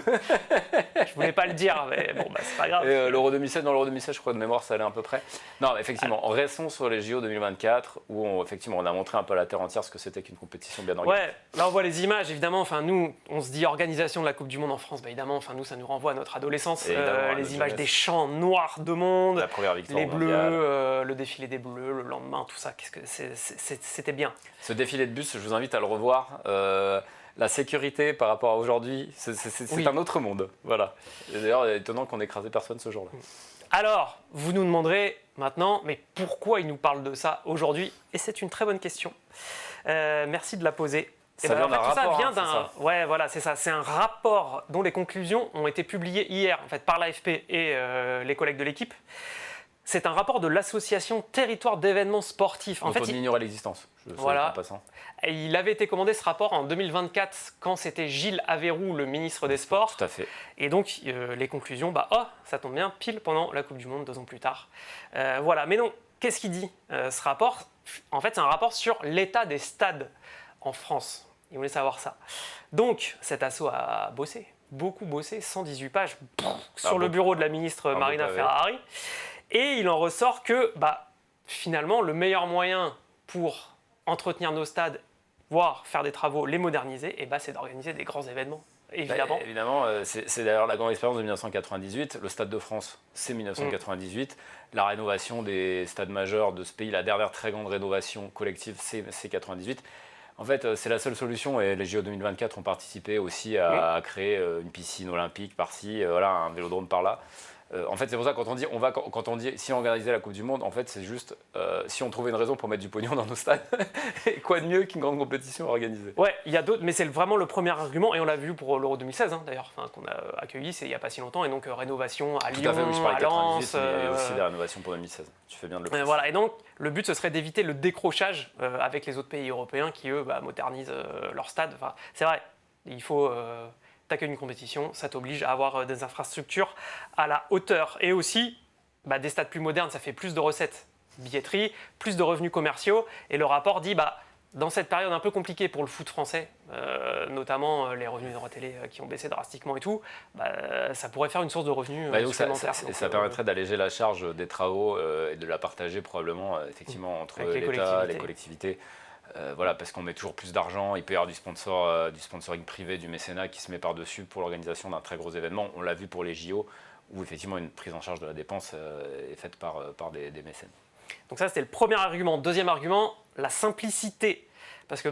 Je voulais pas le dire, mais bon, c'est pas grave. Et l'Euro 2016, dans l'Euro 2016, je crois de mémoire, ça allait à peu près. Non, effectivement, restons sur les JO 2024 où effectivement, on a montré un peu à la terre entière ce que c'était qu'une compétition bien organisée. Ouais, là on voit les images, évidemment. Enfin, nous, on se dit organisation de la Coupe du Monde en France, évidemment. Enfin, nous, ça nous renvoie à notre adolescence. Les images des champs noirs de monde, la première victoire les bleus, le défilé des bleus, le lendemain, tout ça. C'était bien. Ce défilé de bus, je vous invite à le revoir. La sécurité par rapport à aujourd'hui, c'est un autre monde. Voilà. Et d'ailleurs, étonnant qu'on ait écrasé personne ce jour-là. Alors, vous nous demanderez maintenant, mais pourquoi il nous parle de ça aujourd'hui? Et c'est une très bonne question. Merci de la poser. Ça vient d'un rapport. Ça vient d'un. Ouais, voilà, c'est ça. C'est un rapport dont les conclusions ont été publiées hier, en fait, par l'AFP et les collègues de l'équipe. C'est un rapport de l'association Territoire d'événements sportifs. En fait, on ignorait l'existence. Voilà. En passant. Et il avait été commandé ce rapport en 2024 quand c'était Gilles Aveyroux, le ministre des Sports. Tout à fait. Et donc les conclusions, ça tombe bien, pile pendant la Coupe du Monde 2 ans plus tard. Voilà. Mais non, qu'est-ce qu'il dit ce rapport? En fait, c'est un rapport sur l'état des stades en France. Il voulait savoir ça. Donc cet asso a bossé, beaucoup bossé, 118 pages sur le bureau de la ministre Marina Ferrari. Et il en ressort que finalement, le meilleur moyen pour entretenir nos stades, voire faire des travaux, les moderniser, c'est d'organiser des grands événements. Évidemment. Évidemment, c'est d'ailleurs la grande expérience de 1998. Le Stade de France, c'est 1998. La rénovation des stades majeurs de ce pays, la dernière très grande rénovation collective, c'est 98. En fait, c'est la seule solution et les JO 2024 ont participé aussi à créer une piscine olympique par-ci, un vélodrome par-là. En fait, c'est pour ça quand on dit si on organisait la Coupe du Monde, en fait, c'est juste si on trouvait une raison pour mettre du pognon dans nos stades. Et quoi de mieux qu'une grande compétition organisée? Ouais, il y a d'autres, mais c'est vraiment le premier argument et on l'a vu pour l'Euro 2016 d'ailleurs, qu'on a accueilli, c'est il n'y a pas si longtemps et donc rénovation à Lyon, à Lens. Mais il y a aussi des rénovations pour 2016. Tu fais bien de le préciser. Voilà, et donc le but ce serait d'éviter le décrochage avec les autres pays européens qui eux modernisent leurs stades. Enfin, c'est vrai, il faut t'accueilles une compétition, ça t'oblige à avoir des infrastructures à la hauteur. Et aussi, des stades plus modernes, ça fait plus de recettes. Billetterie, plus de revenus commerciaux. Et le rapport dit, dans cette période un peu compliquée pour le foot français, notamment les revenus de droits télé qui ont baissé drastiquement et tout, ça pourrait faire une source de revenus supplémentaire. Ça permettrait d'alléger la charge des travaux et de la partager probablement effectivement entre l'État, les collectivités. Parce qu'on met toujours plus d'argent, il peut y avoir du sponsoring privé, du mécénat qui se met par-dessus pour l'organisation d'un très gros événement. On l'a vu pour les JO, où effectivement une prise en charge de la dépense est faite par des mécènes. Donc ça, c'était le premier argument. Deuxième argument, la simplicité. parce que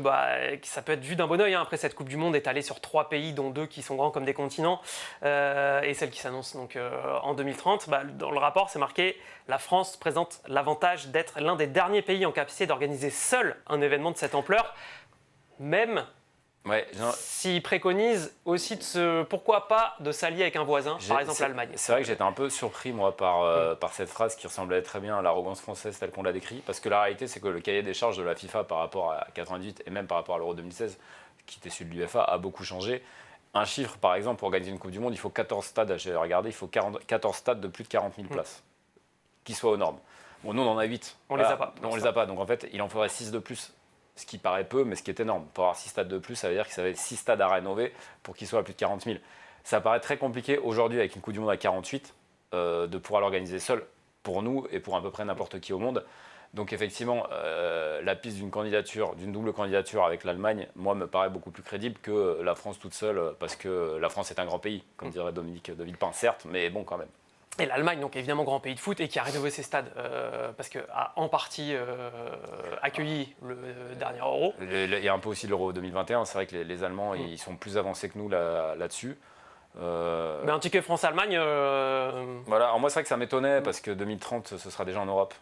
ça peut être vu d'un bon oeil. Après, cette Coupe du Monde est allée sur 3 pays, dont 2 qui sont grands comme des continents, et celle qui s'annonce donc en 2030. Dans le rapport, c'est marqué « La France présente l'avantage d'être l'un des derniers pays en capacité d'organiser seul un événement de cette ampleur », même s'il préconise aussi pourquoi pas de s'allier avec un voisin, par exemple l'Allemagne. C'est vrai que j'étais un peu surpris moi par cette phrase qui ressemblait très bien à l'arrogance française telle qu'on l'a décrit, parce que la réalité c'est que le cahier des charges de la FIFA par rapport à 98 et même par rapport à l'Euro 2016, qui était celui de l'UEFA, a beaucoup changé. Un chiffre par exemple, pour organiser une Coupe du Monde, il faut 14 stades, j'ai regardé, il faut 14 stades de plus de 40 000 places, qui soient aux normes. Bon, nous on en a 8. On les a pas. Non, on les a pas, donc en fait il en faudrait 6 de plus. Ce qui paraît peu, mais ce qui est énorme. Pour avoir 6 stades de plus, ça veut dire qu'il y avait 6 stades à rénover pour qu'ils soient à plus de 40 000. Ça paraît très compliqué aujourd'hui, avec une Coupe du Monde à 48, de pouvoir l'organiser seul, pour nous et pour à peu près n'importe qui au monde. Donc effectivement, la piste d'une double candidature avec l'Allemagne, moi, me paraît beaucoup plus crédible que la France toute seule, parce que la France est un grand pays, comme dirait Dominique de Villepin, certes, mais bon, quand même. Et l'Allemagne, donc évidemment grand pays de foot, et qui a rénové ses stades parce qu'elle a en partie accueilli le dernier Euro. Il y a un peu aussi l'Euro 2021, c'est vrai que les Allemands ils sont plus avancés que nous là-dessus. Mais un ticket France-Allemagne... Voilà, alors moi c'est vrai que ça m'étonnait parce que 2030 ce sera déjà en Europe,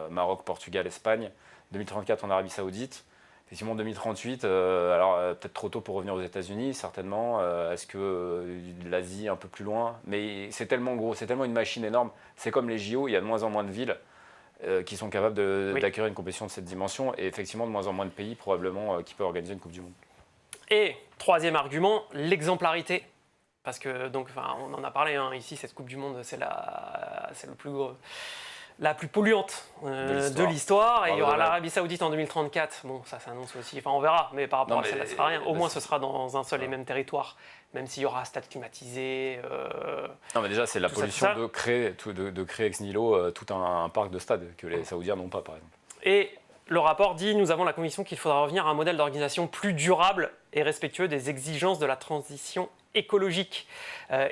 Maroc, Portugal, Espagne, 2034 en Arabie Saoudite. Effectivement, 2038, peut-être trop tôt pour revenir aux États-Unis, certainement. Est-ce que l'Asie un peu plus loin? Mais c'est tellement gros, c'est tellement une machine énorme. C'est comme les JO, il y a de moins en moins de villes qui sont capables d'accueillir une compétition de cette dimension. Et effectivement, de moins en moins de pays probablement qui peuvent organiser une Coupe du Monde. Et troisième argument, l'exemplarité. Parce que, on en a parlé ici, cette Coupe du Monde, c'est le plus gros. La plus polluante de l'histoire. Et il y aura l'Arabie Saoudite en 2034. Bon, ça s'annonce aussi. Enfin, on verra. Mais par rapport à ça, ça ne sera rien. Au moins, ce sera dans un seul et même territoire. Même s'il y aura un stade climatisé. Non, mais déjà, c'est la pollution de créer ex nihilo tout un parc de stades que les Saoudiens n'ont pas, par exemple. Et le rapport dit, nous avons la conviction qu'il faudra revenir à un modèle d'organisation plus durable et respectueux des exigences de la transition écologique.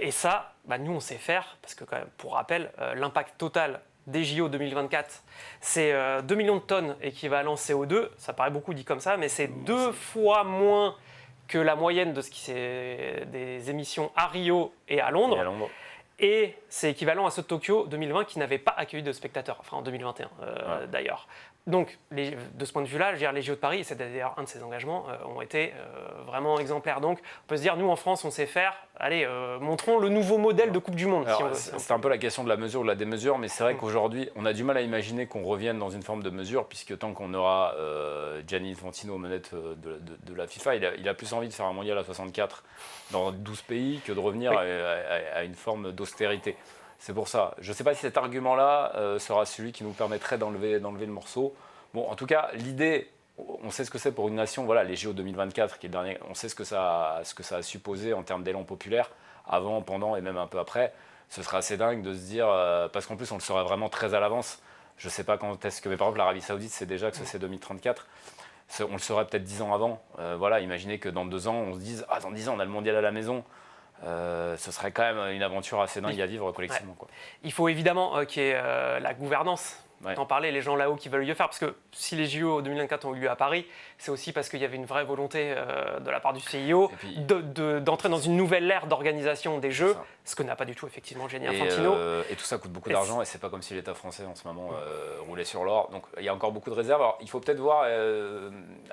Et ça, nous, on sait faire. Parce que, quand même, pour rappel, l'impact total des JO 2024, c'est 2 millions de tonnes équivalent CO2. Ça paraît beaucoup dit comme ça, mais c'est 2 fois moins que la moyenne de des émissions à Rio et à Londres. Et c'est équivalent à ceux de Tokyo 2020 qui n'avaient pas accueilli de spectateurs, enfin en 2021 d'ailleurs. Donc, de ce point de vue-là, les JO de Paris, et c'est d'ailleurs un de ces engagements, ont été vraiment exemplaires. Donc, on peut se dire, nous en France, on sait faire. Allez, montrons le nouveau modèle de Coupe du Monde. Alors, c'est un peu la question de la mesure ou de la démesure, mais c'est vrai qu'aujourd'hui, on a du mal à imaginer qu'on revienne dans une forme de mesure, puisque tant qu'on aura Gianni Infantino aux manettes de la FIFA, il a plus envie de faire un mondial à 64 dans 12 pays que de revenir à une forme d'austérité. C'est pour ça. Je ne sais pas si cet argument-là sera celui qui nous permettrait d'enlever le morceau. Bon, en tout cas, l'idée, on sait ce que c'est pour une nation. Voilà, les JO 2024, qui est le dernier, on sait ce que ça a supposé en termes d'élan populaire, avant, pendant et même un peu après. Ce serait assez dingue de se dire, parce qu'en plus, on le saurait vraiment très à l'avance. Je ne sais pas quand est-ce que, mais par exemple, l'Arabie Saoudite sait déjà que c'est 2034. On le saurait peut-être 10 ans avant. Voilà, imaginez que dans 2 ans, on se dise, dans 10 ans, on a le mondial à la maison. Ce serait quand même une aventure assez dingue à vivre collectivement. Quoi. Il faut évidemment qu'il y ait la gouvernance. D'en parler, les gens là-haut qui veulent le faire, parce que si les JO 2024 ont eu lieu à Paris, c'est aussi parce qu'il y avait une vraie volonté de la part du CIO d'entrer dans une nouvelle ère d'organisation des Jeux, ce que n'a pas du tout effectivement Gianni Infantino. Et tout ça coûte beaucoup d'argent, et c'est pas comme si l'État français en ce moment roulait sur l'or. Donc il y a encore beaucoup de réserves. Alors il faut peut-être voir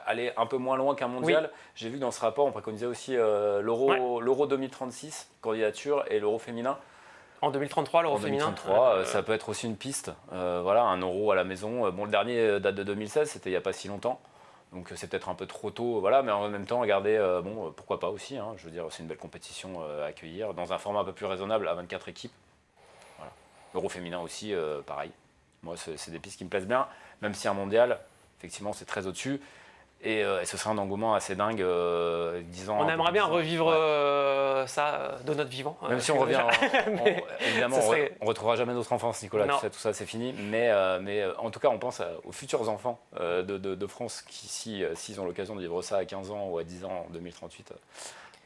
aller un peu moins loin qu'un mondial. J'ai vu que dans ce rapport, on préconisait aussi l'Euro 2036, candidature, et l'Euro féminin. En 2033, l'Euro féminin. 2033, ça peut être aussi une piste. Voilà, un Euro à la maison. Bon, le dernier date de 2016, c'était il n'y a pas si longtemps. Donc c'est peut-être un peu trop tôt. Voilà, mais en même temps, regardez, pourquoi pas aussi. Je veux dire, c'est une belle compétition à accueillir dans un format un peu plus raisonnable à 24 équipes. Voilà. L'Euro féminin aussi, pareil. Moi, c'est des pistes qui me plaisent bien. Même si un mondial, effectivement, c'est très au-dessus. Et ce serait un engouement assez dingue, 10 ans. On aimerait bien revivre ça de notre vivant. Même si on revient, évidemment, on ne retrouvera jamais notre enfance, Nicolas, tout ça c'est fini. Mais en tout cas, on pense aux futurs enfants de France qui, s'ils ont l'occasion de vivre ça à 15 ans ou à 10 ans en 2038,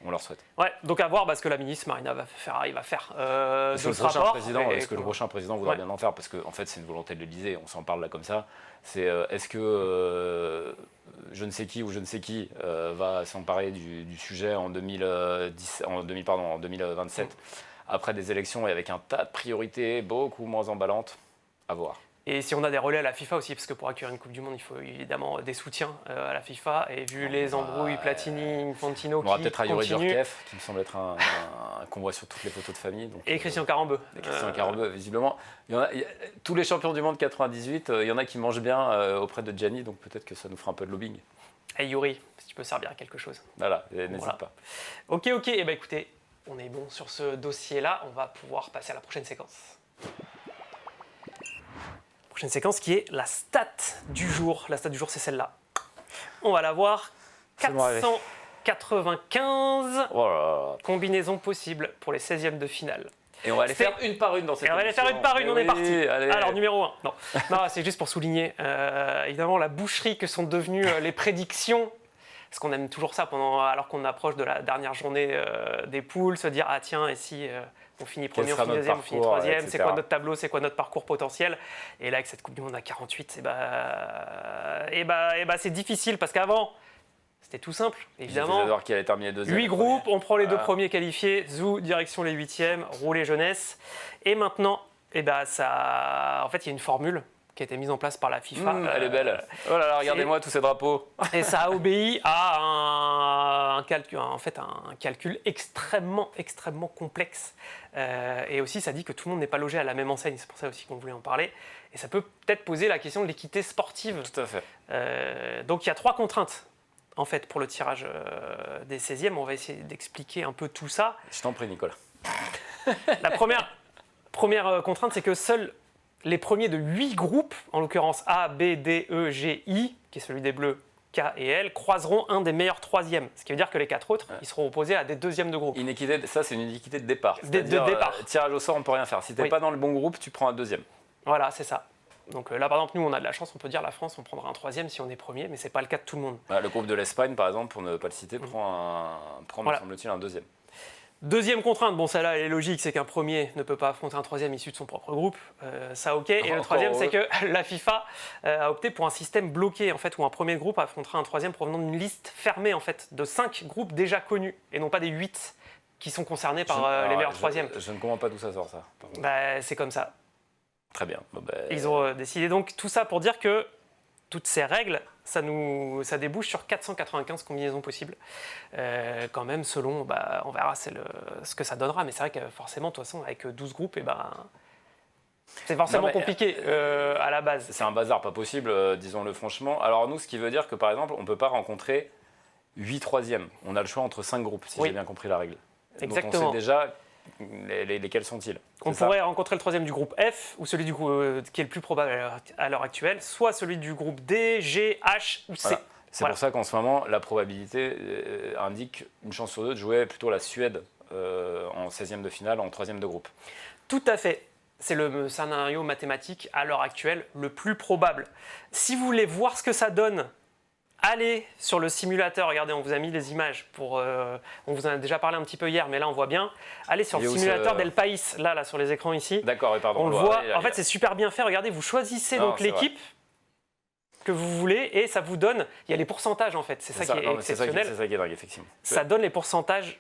on leur souhaite. Ouais, donc à voir ce que la ministre Marina va faire de ce rapport. Est-ce que le prochain président voudra bien en faire? Parce qu'en fait, c'est une volonté de l'Élysée, on s'en parle là comme ça. C'est est-ce que je ne sais qui ou je ne sais qui va s'emparer du sujet en 2027, après des élections et avec un tas de priorités beaucoup moins emballantes, à voir. Et si on a des relais à la FIFA aussi, parce que pour accueillir une Coupe du Monde, il faut évidemment des soutiens à la FIFA. Et vu les embrouilles Platini, Infantino on aura qui peut-être Yuri continuent... Djorkaeff, qui me semble être un qu'on voit sur toutes les photos de famille. Donc, et Christian Carambeu. Christian Carambeu, visiblement. Tous les champions du monde 98, il y en a qui mangent bien auprès de Gianni, donc peut-être que ça nous fera un peu de lobbying. Et Yuri, si tu peux servir à quelque chose. Voilà, n'hésite pas. Ok, et ben écoutez, on est bon sur ce dossier-là. On va pouvoir passer à la prochaine séquence. Prochaine séquence qui est la stat du jour. La stat du jour, c'est celle-là. On va la voir. 495 combinaisons possibles pour les 16e de finale. Et on va les faire une par une dans cette émission. On va les faire une par une, on est parti. Allez. Alors, numéro 1. Non, c'est juste pour souligner, évidemment, la boucherie que sont devenues les prédictions. Parce qu'on aime toujours ça alors qu'on approche de la dernière journée des poules, se dire, ah tiens, et si on finit premier, on finit deuxième, on finit troisième, c'est quoi notre tableau, c'est quoi notre parcours potentiel. Et là, avec cette Coupe du Monde à 48, c'est difficile parce qu'avant, c'était tout simple, évidemment. Qui allait terminer deuxième. 8 groupes, on prend les 2 premiers qualifiés, zou, direction les 8e, rouler jeunesse. Et maintenant, en fait, il y a une formule qui a été mise en place par la FIFA. Elle est belle. Oh là là, regardez-moi tous ces drapeaux. Et ça a obéi à un calcul extrêmement complexe. Et aussi, ça dit que tout le monde n'est pas logé à la même enseigne. C'est pour ça aussi qu'on voulait en parler. Et ça peut peut-être poser la question de l'équité sportive. Tout à fait. Donc, il y a 3 contraintes. En fait, pour le tirage des 16e, on va essayer d'expliquer un peu tout ça. Je t'en prie, Nicolas. La première contrainte, c'est que seuls les premiers de 8 groupes, en l'occurrence A, B, D, E, G, I, qui est celui des Bleus, K et L, croiseront un des meilleurs 3e. Ce qui veut dire que les 4 autres, ils seront opposés à des 2e de groupe. Ça, c'est une inéquité de départ. De départ. Tirage au sort, on ne peut rien faire. Si tu n'es pas dans le bon groupe, tu prends un 2e. Voilà, c'est ça. Donc là, par exemple, nous, on a de la chance, on peut dire la France, on prendra un 3e si on est premier, mais ce n'est pas le cas de tout le monde. Le groupe de l'Espagne, par exemple, pour ne pas le citer, prend me semble-t-il, un 2e. Deuxième contrainte, celle-là, elle est logique, c'est qu'un premier ne peut pas affronter un 3e issu de son propre groupe. Ça, ok. Et le 3e, c'est que la FIFA a opté pour un système bloqué, en fait, où un premier groupe affrontera un 3e provenant d'une liste fermée, en fait, de 5 groupes déjà connus, et non pas des 8 qui sont concernés par les meilleurs 3e. Je ne comprends pas d'où ça sort, ça. C'est comme ça. Très bien. Ils ont décidé donc tout ça pour dire que toutes ces règles, ça débouche sur 495 combinaisons possibles. Quand même, selon, on verra ce que ça donnera. Mais c'est vrai que forcément, de toute façon, avec 12 groupes, c'est forcément compliqué à la base. C'est un bazar pas possible, disons-le franchement. Alors nous, ce qui veut dire que, par exemple, on ne peut pas rencontrer 8 3e. On a le choix entre 5 groupes, si j'ai bien compris la règle. Exactement. Donc on sait déjà lesquels sont-ils. On pourrait rencontrer le 3e du groupe F, ou celui qui est le plus probable à l'heure actuelle, soit celui du groupe D, G, H ou C. Voilà. C'est pour ça qu'en ce moment, la probabilité indique une chance sur 2 de jouer plutôt la Suède en 16e de finale, en 3e de groupe. Tout à fait. C'est le scénario mathématique à l'heure actuelle le plus probable. Si vous voulez voir ce que ça donne, allez sur le simulateur. Regardez, on vous a mis les images. On vous en a déjà parlé un petit peu hier, mais là on voit bien. Allez sur le simulateur d'El País, là sur les écrans ici. D'accord, et pardon. On le voit. En fait, c'est super bien fait. Regardez, vous choisissez donc l'équipe que vous voulez et ça vous donne. Il y a les pourcentages en fait. C'est ça qui est exceptionnel. C'est ça qui est dingue, effectivement. Ça donne les pourcentages.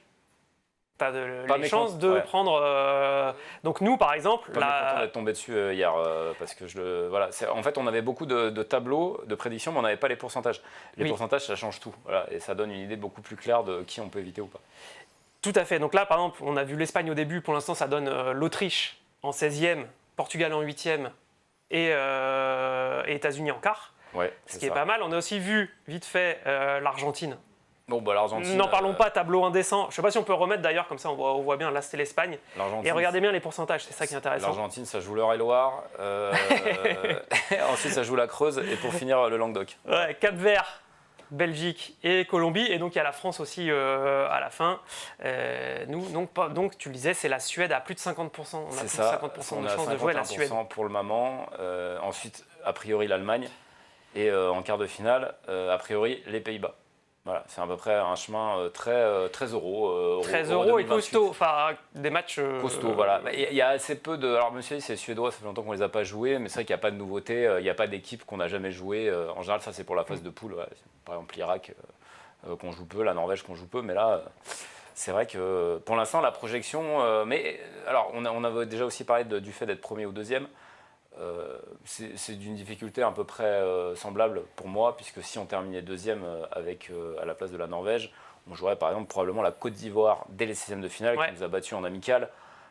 Les chances de prendre. Donc nous, par exemple, on est content d'être tombé dessus hier parce que en fait, on avait beaucoup de tableaux de prédictions, mais on n'avait pas les pourcentages. Les pourcentages, ça change tout, et ça donne une idée beaucoup plus claire de qui on peut éviter ou pas. Tout à fait. Donc là, par exemple, on a vu l'Espagne au début. Pour l'instant, ça donne l'Autriche en 16e, Portugal en 8e et États-Unis en quart. Ouais, ce qui est pas mal. On a aussi vu, vite fait, l'Argentine. Bon, l'Argentine. N'en parlons pas, tableau indécent. Je ne sais pas si on peut remettre d'ailleurs, comme ça on voit bien. Là, c'était l'Espagne. Et regardez bien les pourcentages, c'est ça qui est intéressant. L'Argentine, ça joue l'Eure-et-Loire. Ensuite, ça joue la Creuse. Et pour finir, le Languedoc. Ouais, Cap-Vert, Belgique et Colombie. Et donc, il y a la France aussi à la fin. Donc, tu le disais, c'est la Suède à plus de 50%. On a plus de 50% de chance de jouer la Suède. Pour le moment. Ensuite, a priori, l'Allemagne. Et en quart de finale, a priori, les Pays-Bas. Voilà, c'est à peu près un chemin très euro. 13 euros et costaud, enfin des matchs. Costauds, voilà. Il y a assez peu de. Alors, monsieur dit, c'est suédois, ça fait longtemps qu'on les a pas joués, mais c'est vrai qu'il n'y a pas de nouveauté, il n'y a pas d'équipe qu'on n'a jamais joué. En général, ça c'est pour la phase de poule. Ouais. Par exemple, l'Irak qu'on joue peu, la Norvège qu'on joue peu, mais là, c'est vrai que pour l'instant, la projection. Mais alors, on avait déjà aussi parlé du fait d'être premier ou deuxième. C'est d'une difficulté à peu près semblable pour moi, puisque si on terminait deuxième à la place de la Norvège, on jouerait par exemple probablement la Côte d'Ivoire dès les 16e de finale, qui nous a battus en amical.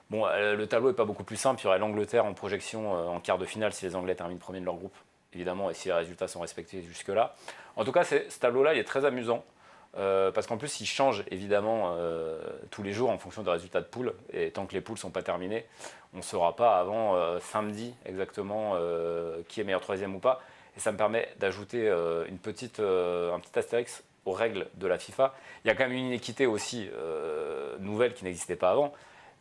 Bon, le tableau n'est pas beaucoup plus simple, il y aurait l'Angleterre en projection en quart de finale si les Anglais terminent premier de leur groupe, évidemment, et si les résultats sont respectés jusque-là. En tout cas, ce tableau-là, il est très amusant. Parce qu'en plus, il change évidemment tous les jours en fonction des résultats de poule. Et tant que les poules ne sont pas terminées, on ne saura pas avant samedi exactement qui est meilleur troisième ou pas. Et ça me permet d'ajouter un petit astérix aux règles de la FIFA. Il y a quand même une inéquité aussi nouvelle qui n'existait pas avant.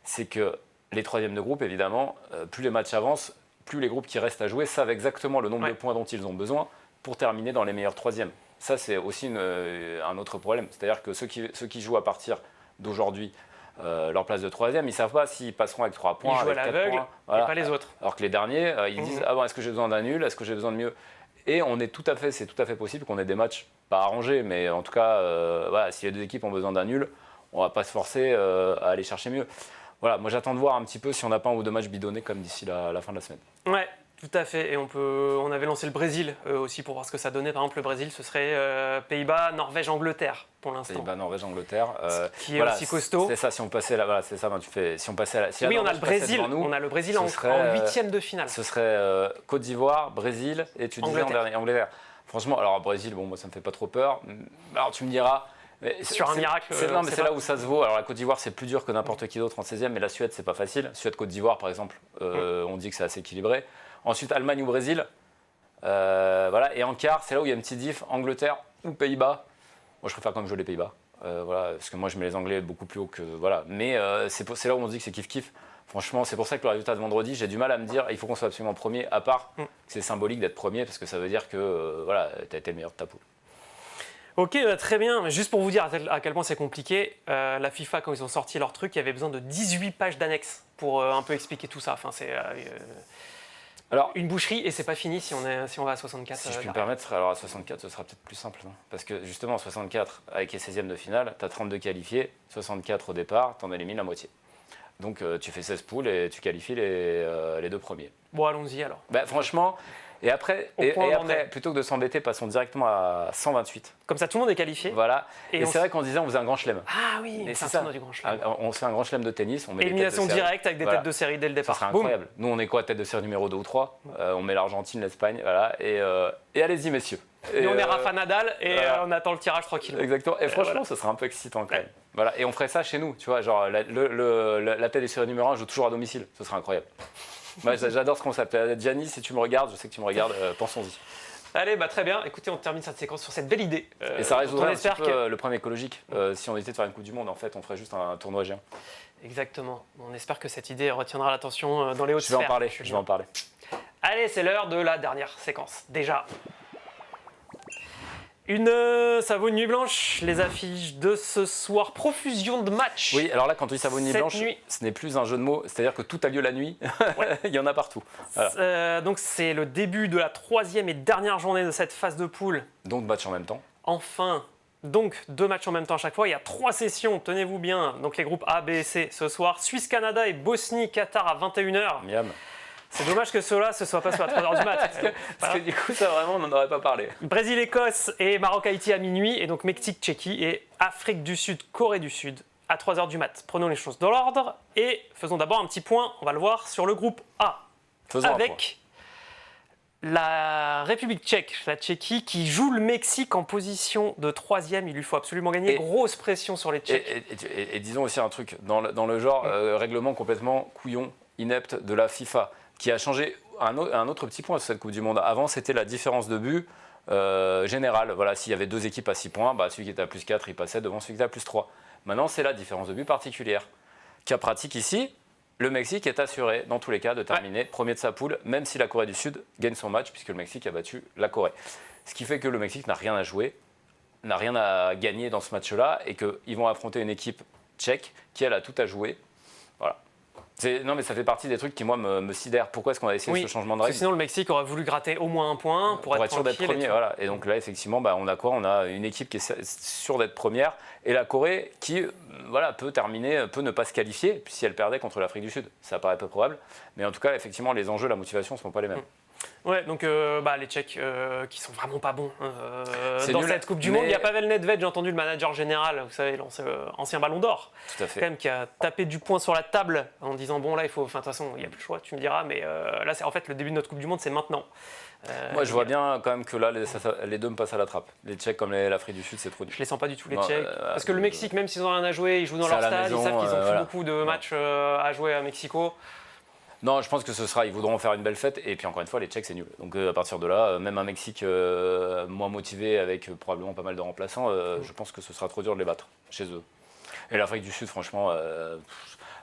C'est que les troisièmes de groupe, évidemment, plus les matchs avancent, plus les groupes qui restent à jouer savent exactement le nombre de points dont ils ont besoin pour terminer dans les meilleurs troisièmes. Ça, c'est aussi un autre problème. C'est-à-dire que ceux qui jouent à partir d'aujourd'hui leur place de troisième, ils ne savent pas s'ils passeront avec 3 points, ils avec 4 points. Voilà. Et pas les autres. Alors que les derniers, ils disent « Ah bon, est-ce que j'ai besoin d'un nul? Est-ce que j'ai besoin de mieux ?» Et c'est tout à fait possible qu'on ait des matchs pas arrangés, mais en tout cas, voilà, si les deux équipes ont besoin d'un nul, on ne va pas se forcer à aller chercher mieux. Voilà, moi j'attends de voir un petit peu si on n'a pas un ou deux matchs bidonnés comme d'ici la fin de la semaine. Ouais. Tout à fait, et on avait lancé le Brésil aussi pour voir ce que ça donnait. Par exemple, le Brésil, ce serait Pays-Bas, Norvège, Angleterre pour l'instant. Pays-Bas, Norvège, Angleterre. Qui est aussi costaud. C'est ça, si on passait là, voilà, c'est ça, si on passait à oui, on a le Brésil en huitième de finale. Ce serait Côte d'Ivoire, Brésil, et tu disais en dernier, Angleterre. Franchement, alors Brésil, bon, moi ça me fait pas trop peur. Alors tu me diras. Sur un miracle. C'est là où ça se vaut. Alors la Côte d'Ivoire, c'est plus dur que n'importe qui d'autre en 16e, mais la Suède, c'est pas facile. Suède-Côte d'Ivoire, par exemple, on dit que c'est assez équilibré. Ensuite, Allemagne ou Brésil. Voilà. Et en quart, c'est là où il y a une petite diff, Angleterre ou Pays-Bas. Moi, je préfère quand même jouer les Pays-Bas. Voilà, parce que moi, je mets les Anglais beaucoup plus haut que. Voilà. Mais c'est là où on dit que c'est kiff-kiff. Franchement, c'est pour ça que le résultat de vendredi, j'ai du mal à me dire il faut qu'on soit absolument premier, à part que c'est symbolique d'être premier, parce que ça veut dire que voilà, tu as été le meilleur de ta poule. Ok, très bien. Juste pour vous dire à quel point c'est compliqué, la FIFA, quand ils ont sorti leur truc, il y avait besoin de 18 pages d'annexes pour un peu expliquer tout ça. Enfin, c'est alors, une boucherie et c'est pas fini si on va à 64. Si je puis me permettre, alors à 64, ce sera peut-être plus simple. Non, parce que justement, à 64, avec les 16e de finale, tu as 32 qualifiés, 64 au départ, tu en élimines la moitié. Donc tu fais 16 poules et tu qualifies les deux premiers. Bon, allons-y alors. Bah, franchement. Et après, plutôt que de s'embêter, passons directement à 128. Comme ça, tout le monde est qualifié. Voilà. Et c'est vrai qu'on disait on faisait un grand chelem. Ah oui, c'est ça. Du grand chelem. On se fait un grand chelem de tennis. On met élimination directe avec des têtes de série dès le départ. Ça serait incroyable. Nous, on est quoi, tête de série numéro 2 ou 3 on met l'Argentine, l'Espagne. Voilà. Et allez-y, messieurs. Et on est Rafa Nadal et on attend le tirage tranquillement. Exactement. Et franchement, ça serait un peu excitant quand même. Voilà. Et on ferait ça chez nous. Tu vois, genre la tête de série numéro 1 joue toujours à domicile. Ce serait incroyable. Moi, j'adore ce concept. Gianni, si tu me regardes, je sais que tu me regardes, pensons-y. Allez, très bien. Écoutez, on termine cette séquence sur cette belle idée. Et ça résoudrait un petit peu le problème écologique. Si on était de faire une Coupe du Monde, en fait, on ferait juste un tournoi géant. Exactement. On espère que cette idée retiendra l'attention dans les hautes sphères. Je vais en parler. Allez, c'est l'heure de la dernière séquence. Déjà. Ça vaut une nuit blanche, les affiches de ce soir, profusion de matchs. Oui, alors là, quand tu dis ça vaut une nuit blanche, ce n'est plus un jeu de mots, c'est-à-dire que tout a lieu la nuit, il y en a partout. Voilà. Donc c'est le début de la 3e et dernière journée de cette phase de poule. Donc match en même temps. Enfin, donc 2 matchs en même temps à chaque fois, il y a 3 sessions, tenez-vous bien. Donc les groupes A, B et C ce soir, Suisse-Canada et Bosnie-Qatar à 21h. Miam. C'est dommage que cela se soit pas sur la 3h du mat. Parce que du coup, ça vraiment, on n'en aurait pas parlé. Brésil-Écosse et Maroc-Haïti à minuit, et donc Mexique-Tchéquie et Afrique du Sud, Corée du Sud à 3h du mat. Prenons les choses dans l'ordre et faisons d'abord un petit point, on va le voir, sur le groupe A. Avec la République tchèque, la Tchéquie, qui joue le Mexique en position de 3e. Il lui faut absolument gagner. Grosse pression sur les Tchèques. Et disons aussi un truc, dans le genre règlement complètement couillon, inepte de la FIFA, qui a changé un autre petit point sur cette Coupe du Monde. Avant, c'était la différence de but générale. Voilà, s'il y avait 2 équipes à 6 points, celui qui était à plus 4, il passait devant celui qui était à plus 3. Maintenant, c'est la différence de but particulière. Cas pratique ici, le Mexique est assuré, dans tous les cas, de terminer premier de sa poule, même si la Corée du Sud gagne son match, puisque le Mexique a battu la Corée. Ce qui fait que le Mexique n'a rien à jouer n'a rien à gagner dans ce match-là et qu'ils vont affronter une équipe tchèque qui, elle, a tout à jouer. Voilà. Non, mais ça fait partie des trucs qui, moi, me sidèrent. Pourquoi est-ce qu'on a essayé ce changement de règle ? Sinon, le Mexique aurait voulu gratter au moins un point pour être sûr d'être premier. Voilà. Et donc là, effectivement, on a quoi ? On a une équipe qui est sûre d'être première et la Corée qui peut terminer, peut ne pas se qualifier si elle perdait contre l'Afrique du Sud. Ça paraît peu probable. Mais en tout cas, effectivement, les enjeux, la motivation ne sont pas les mêmes. Ouais, donc les Tchèques qui sont vraiment pas bons dans cette Coupe du Monde. Il y a Pavel Nedved, j'ai entendu le manager général, vous savez, l'ancien Ballon d'Or, tout à fait. Quand même, qui a tapé du poing sur la table en disant bon là il faut, de toute façon il n'y a plus le choix, tu me diras, mais là c'est en fait le début de notre Coupe du Monde, c'est maintenant. Moi je vois bien quand même que là les deux me passent à la trappe. Les Tchèques comme l'Afrique du Sud, c'est trop dur. Je les sens pas du tout les Tchèques, parce que le Mexique, même s'ils ont rien à jouer, ils jouent dans leur stade, ils savent qu'ils ont plus beaucoup de matchs à jouer à Mexico. Non, je pense que ils voudront faire une belle fête et puis encore une fois les Tchèques c'est nul. Donc à partir de là, même un Mexique moins motivé avec probablement pas mal de remplaçants, je pense que ce sera trop dur de les battre chez eux. Et l'Afrique du Sud, franchement,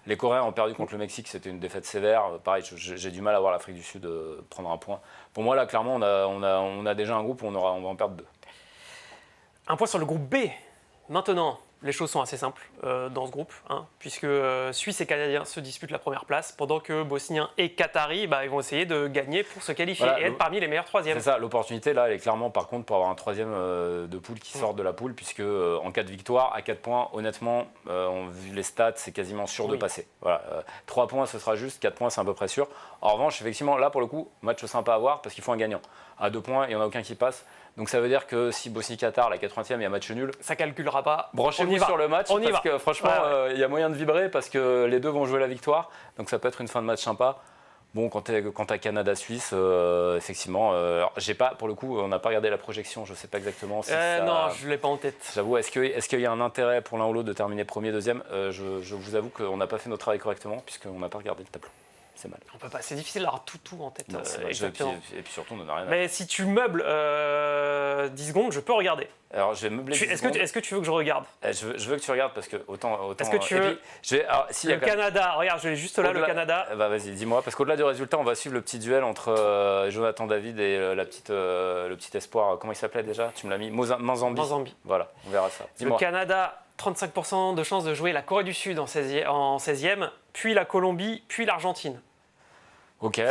les Coréens ont perdu contre le Mexique, c'était une défaite sévère. Pareil, j'ai du mal à voir l'Afrique du Sud prendre un point. Pour moi là, clairement, on a déjà un groupe où on va en perdre 2. Un point sur le groupe B. Maintenant, les choses sont assez simples dans ce groupe, puisque Suisse et Canadiens se disputent la première place, pendant que Bosniens et Qataris ils vont essayer de gagner pour se qualifier et être parmi les meilleurs troisièmes. C'est ça, l'opportunité là, elle est clairement par contre pour avoir un troisième de poule qui sort de la poule, puisque en cas de victoire, à 4 points, honnêtement, vu les stats, c'est quasiment sûr de passer. Voilà, 3 points, ce sera juste, 4 points, c'est à peu près sûr. En revanche, effectivement, là pour le coup, match sympa à voir, parce qu'il faut un gagnant. À 2 points, il n'y en a aucun qui passe. Donc ça veut dire que si Bosnie-Qatar, la 80e, il y a match nul, ça calculera pas. Branchez-vous sur le match parce que franchement, il y a moyen de vibrer parce que les deux vont jouer la victoire. Donc ça peut être une fin de match sympa. Bon, quand t'as Canada-Suisse, effectivement, pour le coup, on n'a pas regardé la projection, je ne sais pas exactement si non, je ne l'ai pas en tête. J'avoue, est-ce qu'il y a un intérêt pour l'un ou l'autre de terminer premier, deuxième ? Je vous avoue qu'on n'a pas fait notre travail correctement puisqu'on n'a pas regardé le tableau. C'est mal. On peut pas, c'est difficile d'avoir tout en tête. Non, exactement. Et puis surtout, on n'en a rien à Mais si tu meubles 10 secondes, je peux regarder. Alors, je vais meubler 10 secondes. Est-ce que tu veux que je regarde ? Je veux que tu regardes parce que autant est-ce que tu veux le Canada, regarde, je l'ai juste là, le Canada. Vas-y, dis-moi. Parce qu'au-delà du résultat, on va suivre le petit duel entre Jonathan David et le petit espoir. Comment il s'appelait déjà ? Tu me l'as mis Manzambi. Voilà, on verra ça. Dis-moi. Le Canada, 35% de chances de jouer la Corée du Sud en 16e, puis la Colombie, puis l'Argentine. Ok,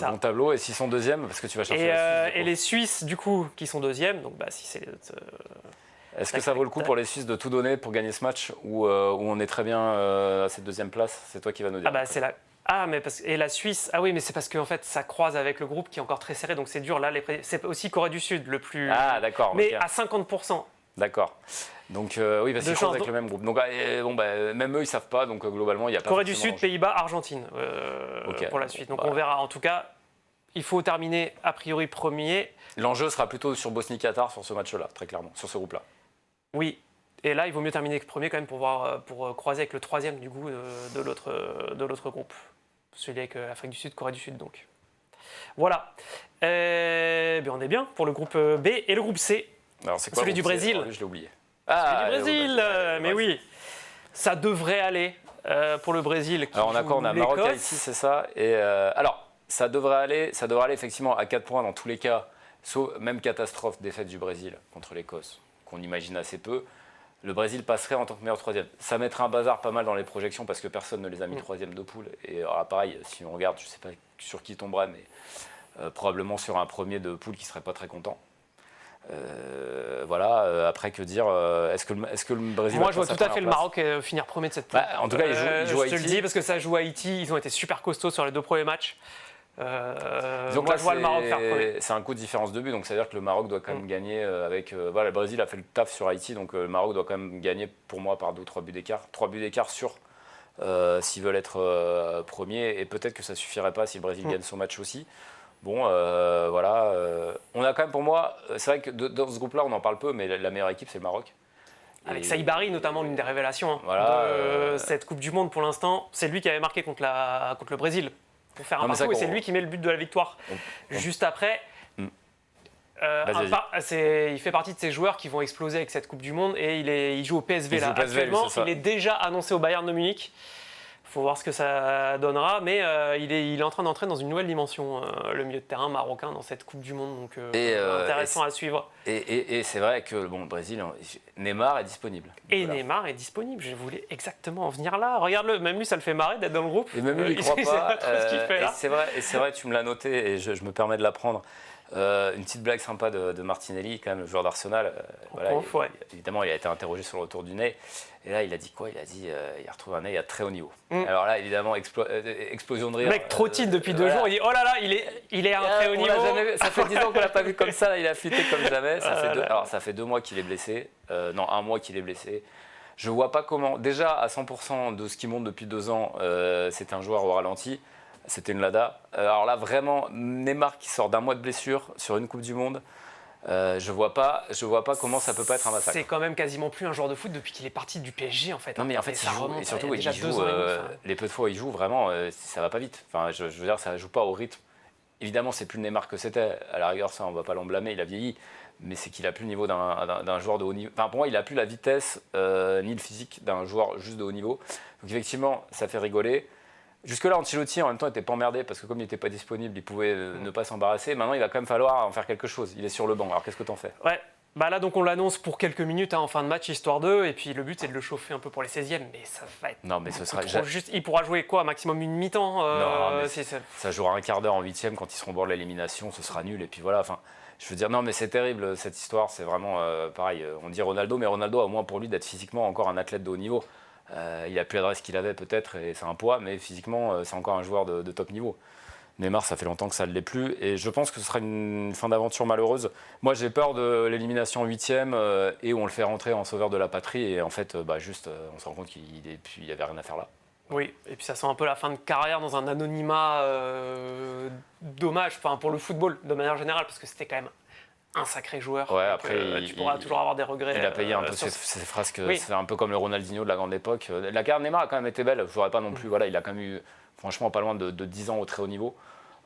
bon tableau. Et s'ils sont deuxièmes, parce que tu vas chercher et les Suisses, du coup, qui sont deuxièmes, donc si c'est les autres, est-ce que ça vaut le coup pour les Suisses de tout donner pour gagner ce match où on est très bien à cette deuxième place ? C'est toi qui vas nous dire. Et la Suisse, mais c'est parce que en fait, ça croise avec le groupe qui est encore très serré, donc c'est dur. Là, c'est aussi Corée du Sud le plus. Ah, d'accord. Mais à 50%. D'accord. Donc oui, parce qu'ils croisent avec le même groupe. Donc même eux, ils savent pas. Donc globalement, il y a pas. Corée du Sud, Pays-Bas, Argentine pour la suite. Donc on verra. En tout cas, il faut terminer a priori premier. L'enjeu sera plutôt sur Bosnie-Qatar sur ce match-là, très clairement, sur ce groupe-là. Oui. Et là, il vaut mieux terminer que premier quand même pour croiser avec le troisième du coup de l'autre groupe. Celui avec l'Afrique du Sud, Corée du Sud donc. Voilà. On est bien pour le groupe B et le groupe C. Alors c'est quoi celui du Brésil. Je l'ai oublié. Celui du Brésil, mais oui. Ça devrait aller pour le Brésil. Alors on a Maroc, Haïti, c'est ça. Et alors ça devrait aller effectivement à 4 points dans tous les cas, sauf même catastrophe défaite du Brésil contre l'Écosse, qu'on imagine assez peu. Le Brésil passerait en tant que meilleur troisième. Ça mettrait un bazar pas mal dans les projections parce que personne ne les a mis troisième de poule. Et alors, pareil, si on regarde, je ne sais pas sur qui tomberait, mais probablement sur un premier de poule qui ne serait pas très content. Après que dire, est-ce que le Brésil... Moi je vois tout à fait le Maroc finir premier de cette poule. En tout cas, ils jouent Haïti. Je te le dis parce que ça joue Haïti, ils ont été super costauds sur les 2 premiers matchs. Donc moi je vois le Maroc faire premier. C'est un coup de différence de but, donc ça veut dire que le Maroc doit quand même gagner avec... le Brésil a fait le taf sur Haïti, donc le Maroc doit quand même gagner pour moi par 2 ou 3 buts d'écart. 3 buts d'écart sur s'ils veulent être premiers, et peut-être que ça ne suffirait pas si le Brésil gagne son match aussi. Bon, on a quand même pour moi, c'est vrai que dans ce groupe-là, on en parle peu, mais la meilleure équipe, c'est le Maroc. Avec Saïbari, notamment, l'une des révélations de cette Coupe du Monde pour l'instant. C'est lui qui avait marqué contre le Brésil pour faire un partout, et c'est lui qui met le but de la victoire. Juste après, il fait partie de ces joueurs qui vont exploser avec cette Coupe du Monde, et il joue au PSV là. Actuellement, il est déjà annoncé au Bayern de Munich. faut voir ce que ça donnera, mais il est en train d'entrer dans une nouvelle dimension, le milieu de terrain marocain dans cette Coupe du Monde, donc intéressant à suivre. Et c'est vrai que le Brésil, Neymar est disponible. Et voilà. Neymar est disponible, je voulais exactement en venir là. Regarde-le, même lui ça le fait marrer d'être dans le groupe. Et même lui il croit pas. Ce qu'il fait là. Et c'est vrai, tu me l'as noté et je me permets de l'apprendre. Une petite blague sympa de Martinelli, quand même, le joueur d'Arsenal. Évidemment, il a été interrogé sur le retour du nez. Et là, il a dit quoi? Il a dit il a retrouvé un nez à très haut niveau. Alors là, évidemment, explosion de rire. Le mec trottine depuis 2 jours, il dit oh là là, il est à un très haut niveau. Ça fait 10 ans qu'on l'a pas vu comme ça, là, il a fuité comme jamais. Ça fait 2 mois qu'il est blessé. Non, 1 mois qu'il est blessé. Je vois pas comment. Déjà, à 100% de ce qui monte depuis 2 ans, c'est un joueur au ralenti. C'était une Lada. Alors là, vraiment, Neymar qui sort d'1 mois de blessure sur une Coupe du Monde, je vois pas comment ça peut pas être un massacre. C'est quand même quasiment plus un joueur de foot depuis qu'il est parti du PSG en fait. Non mais en fait, il joue, et surtout il joue, les peu de fois où il joue, vraiment, ça va pas vite. Enfin, je veux dire, ça joue pas au rythme. Évidemment, c'est plus le Neymar que c'était. À la rigueur, ça, on va pas l'en blâmer, il a vieilli. Mais c'est qu'il a plus le niveau d'un joueur de haut niveau. Enfin, pour moi, il a plus la vitesse ni le physique d'un joueur juste de haut niveau. Donc effectivement, ça fait rigoler. Jusque-là, Ancelotti, en même temps, n'était pas emmerdé parce que comme il n'était pas disponible, il pouvait ne pas s'embarrasser. Maintenant, il va quand même falloir en faire quelque chose. Il est sur le banc. Alors, qu'est-ce que t'en fais? Ouais, bah là, donc on l'annonce pour quelques minutes en fin de match, histoire d'eux. Et puis le but, c'est de le chauffer un peu pour les 16e. Mais ça va être. Non, mais ce sera trop juste. Il pourra jouer quoi? Maximum une mi-temps Non, mais ça jouera un quart d'heure en 8e quand ils seront au bord de l'élimination. Ce sera nul. Et puis voilà. Enfin, je veux dire, non, mais c'est terrible cette histoire. C'est vraiment pareil. On dit Ronaldo, mais Ronaldo a au moins pour lui d'être physiquement encore un athlète de haut niveau. Il n'a plus l'adresse qu'il avait peut-être et c'est un poids, mais physiquement c'est encore un joueur de top niveau. Neymar, ça fait longtemps que ça ne l'est plus et je pense que ce sera une fin d'aventure malheureuse. Moi j'ai peur de l'élimination en 8e et où on le fait rentrer en sauveur de la patrie et en fait juste on se rend compte qu'il n'y avait rien à faire là. Oui, et puis ça sent un peu la fin de carrière dans un anonymat dommage pour le football de manière générale parce que c'était quand même un sacré joueur. Ouais, après, tu pourras toujours avoir des regrets. Il a payé un peu ses frasques. Oui. C'est un peu comme le Ronaldinho de la grande époque. La carrière de Neymar a quand même été belle. Je ne voudrais pas non plus. Voilà, il a quand même eu, franchement, pas loin de 10 ans au très haut niveau.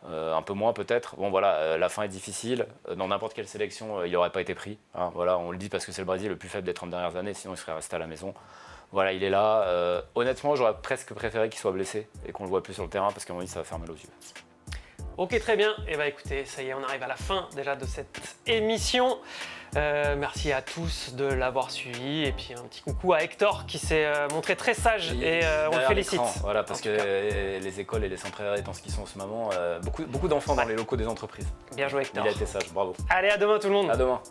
Un peu moins peut-être. Bon, voilà, la fin est difficile. Dans n'importe quelle sélection, il n'aurait pas été pris. Hein, voilà, on le dit parce que c'est le Brésil le plus faible des 30 dernières années. Sinon, il serait resté à la maison. Voilà, il est là. Honnêtement, j'aurais presque préféré qu'il soit blessé et qu'on le voit plus sur le terrain parce qu'à mon avis, ça va faire mal aux yeux. Ok, très bien. Et bah écoutez, ça y est, on arrive à la fin déjà de cette émission. Merci à tous de l'avoir suivi. Et puis un petit coucou à Hector qui s'est montré très sage et on le félicite. Voilà, parce que les écoles et les centres aérés étant ce qu'ils sont en ce moment, beaucoup d'enfants dans les locaux des entreprises. Bien joué Hector. Il a été sage, bravo. Allez, à demain tout le monde. À demain.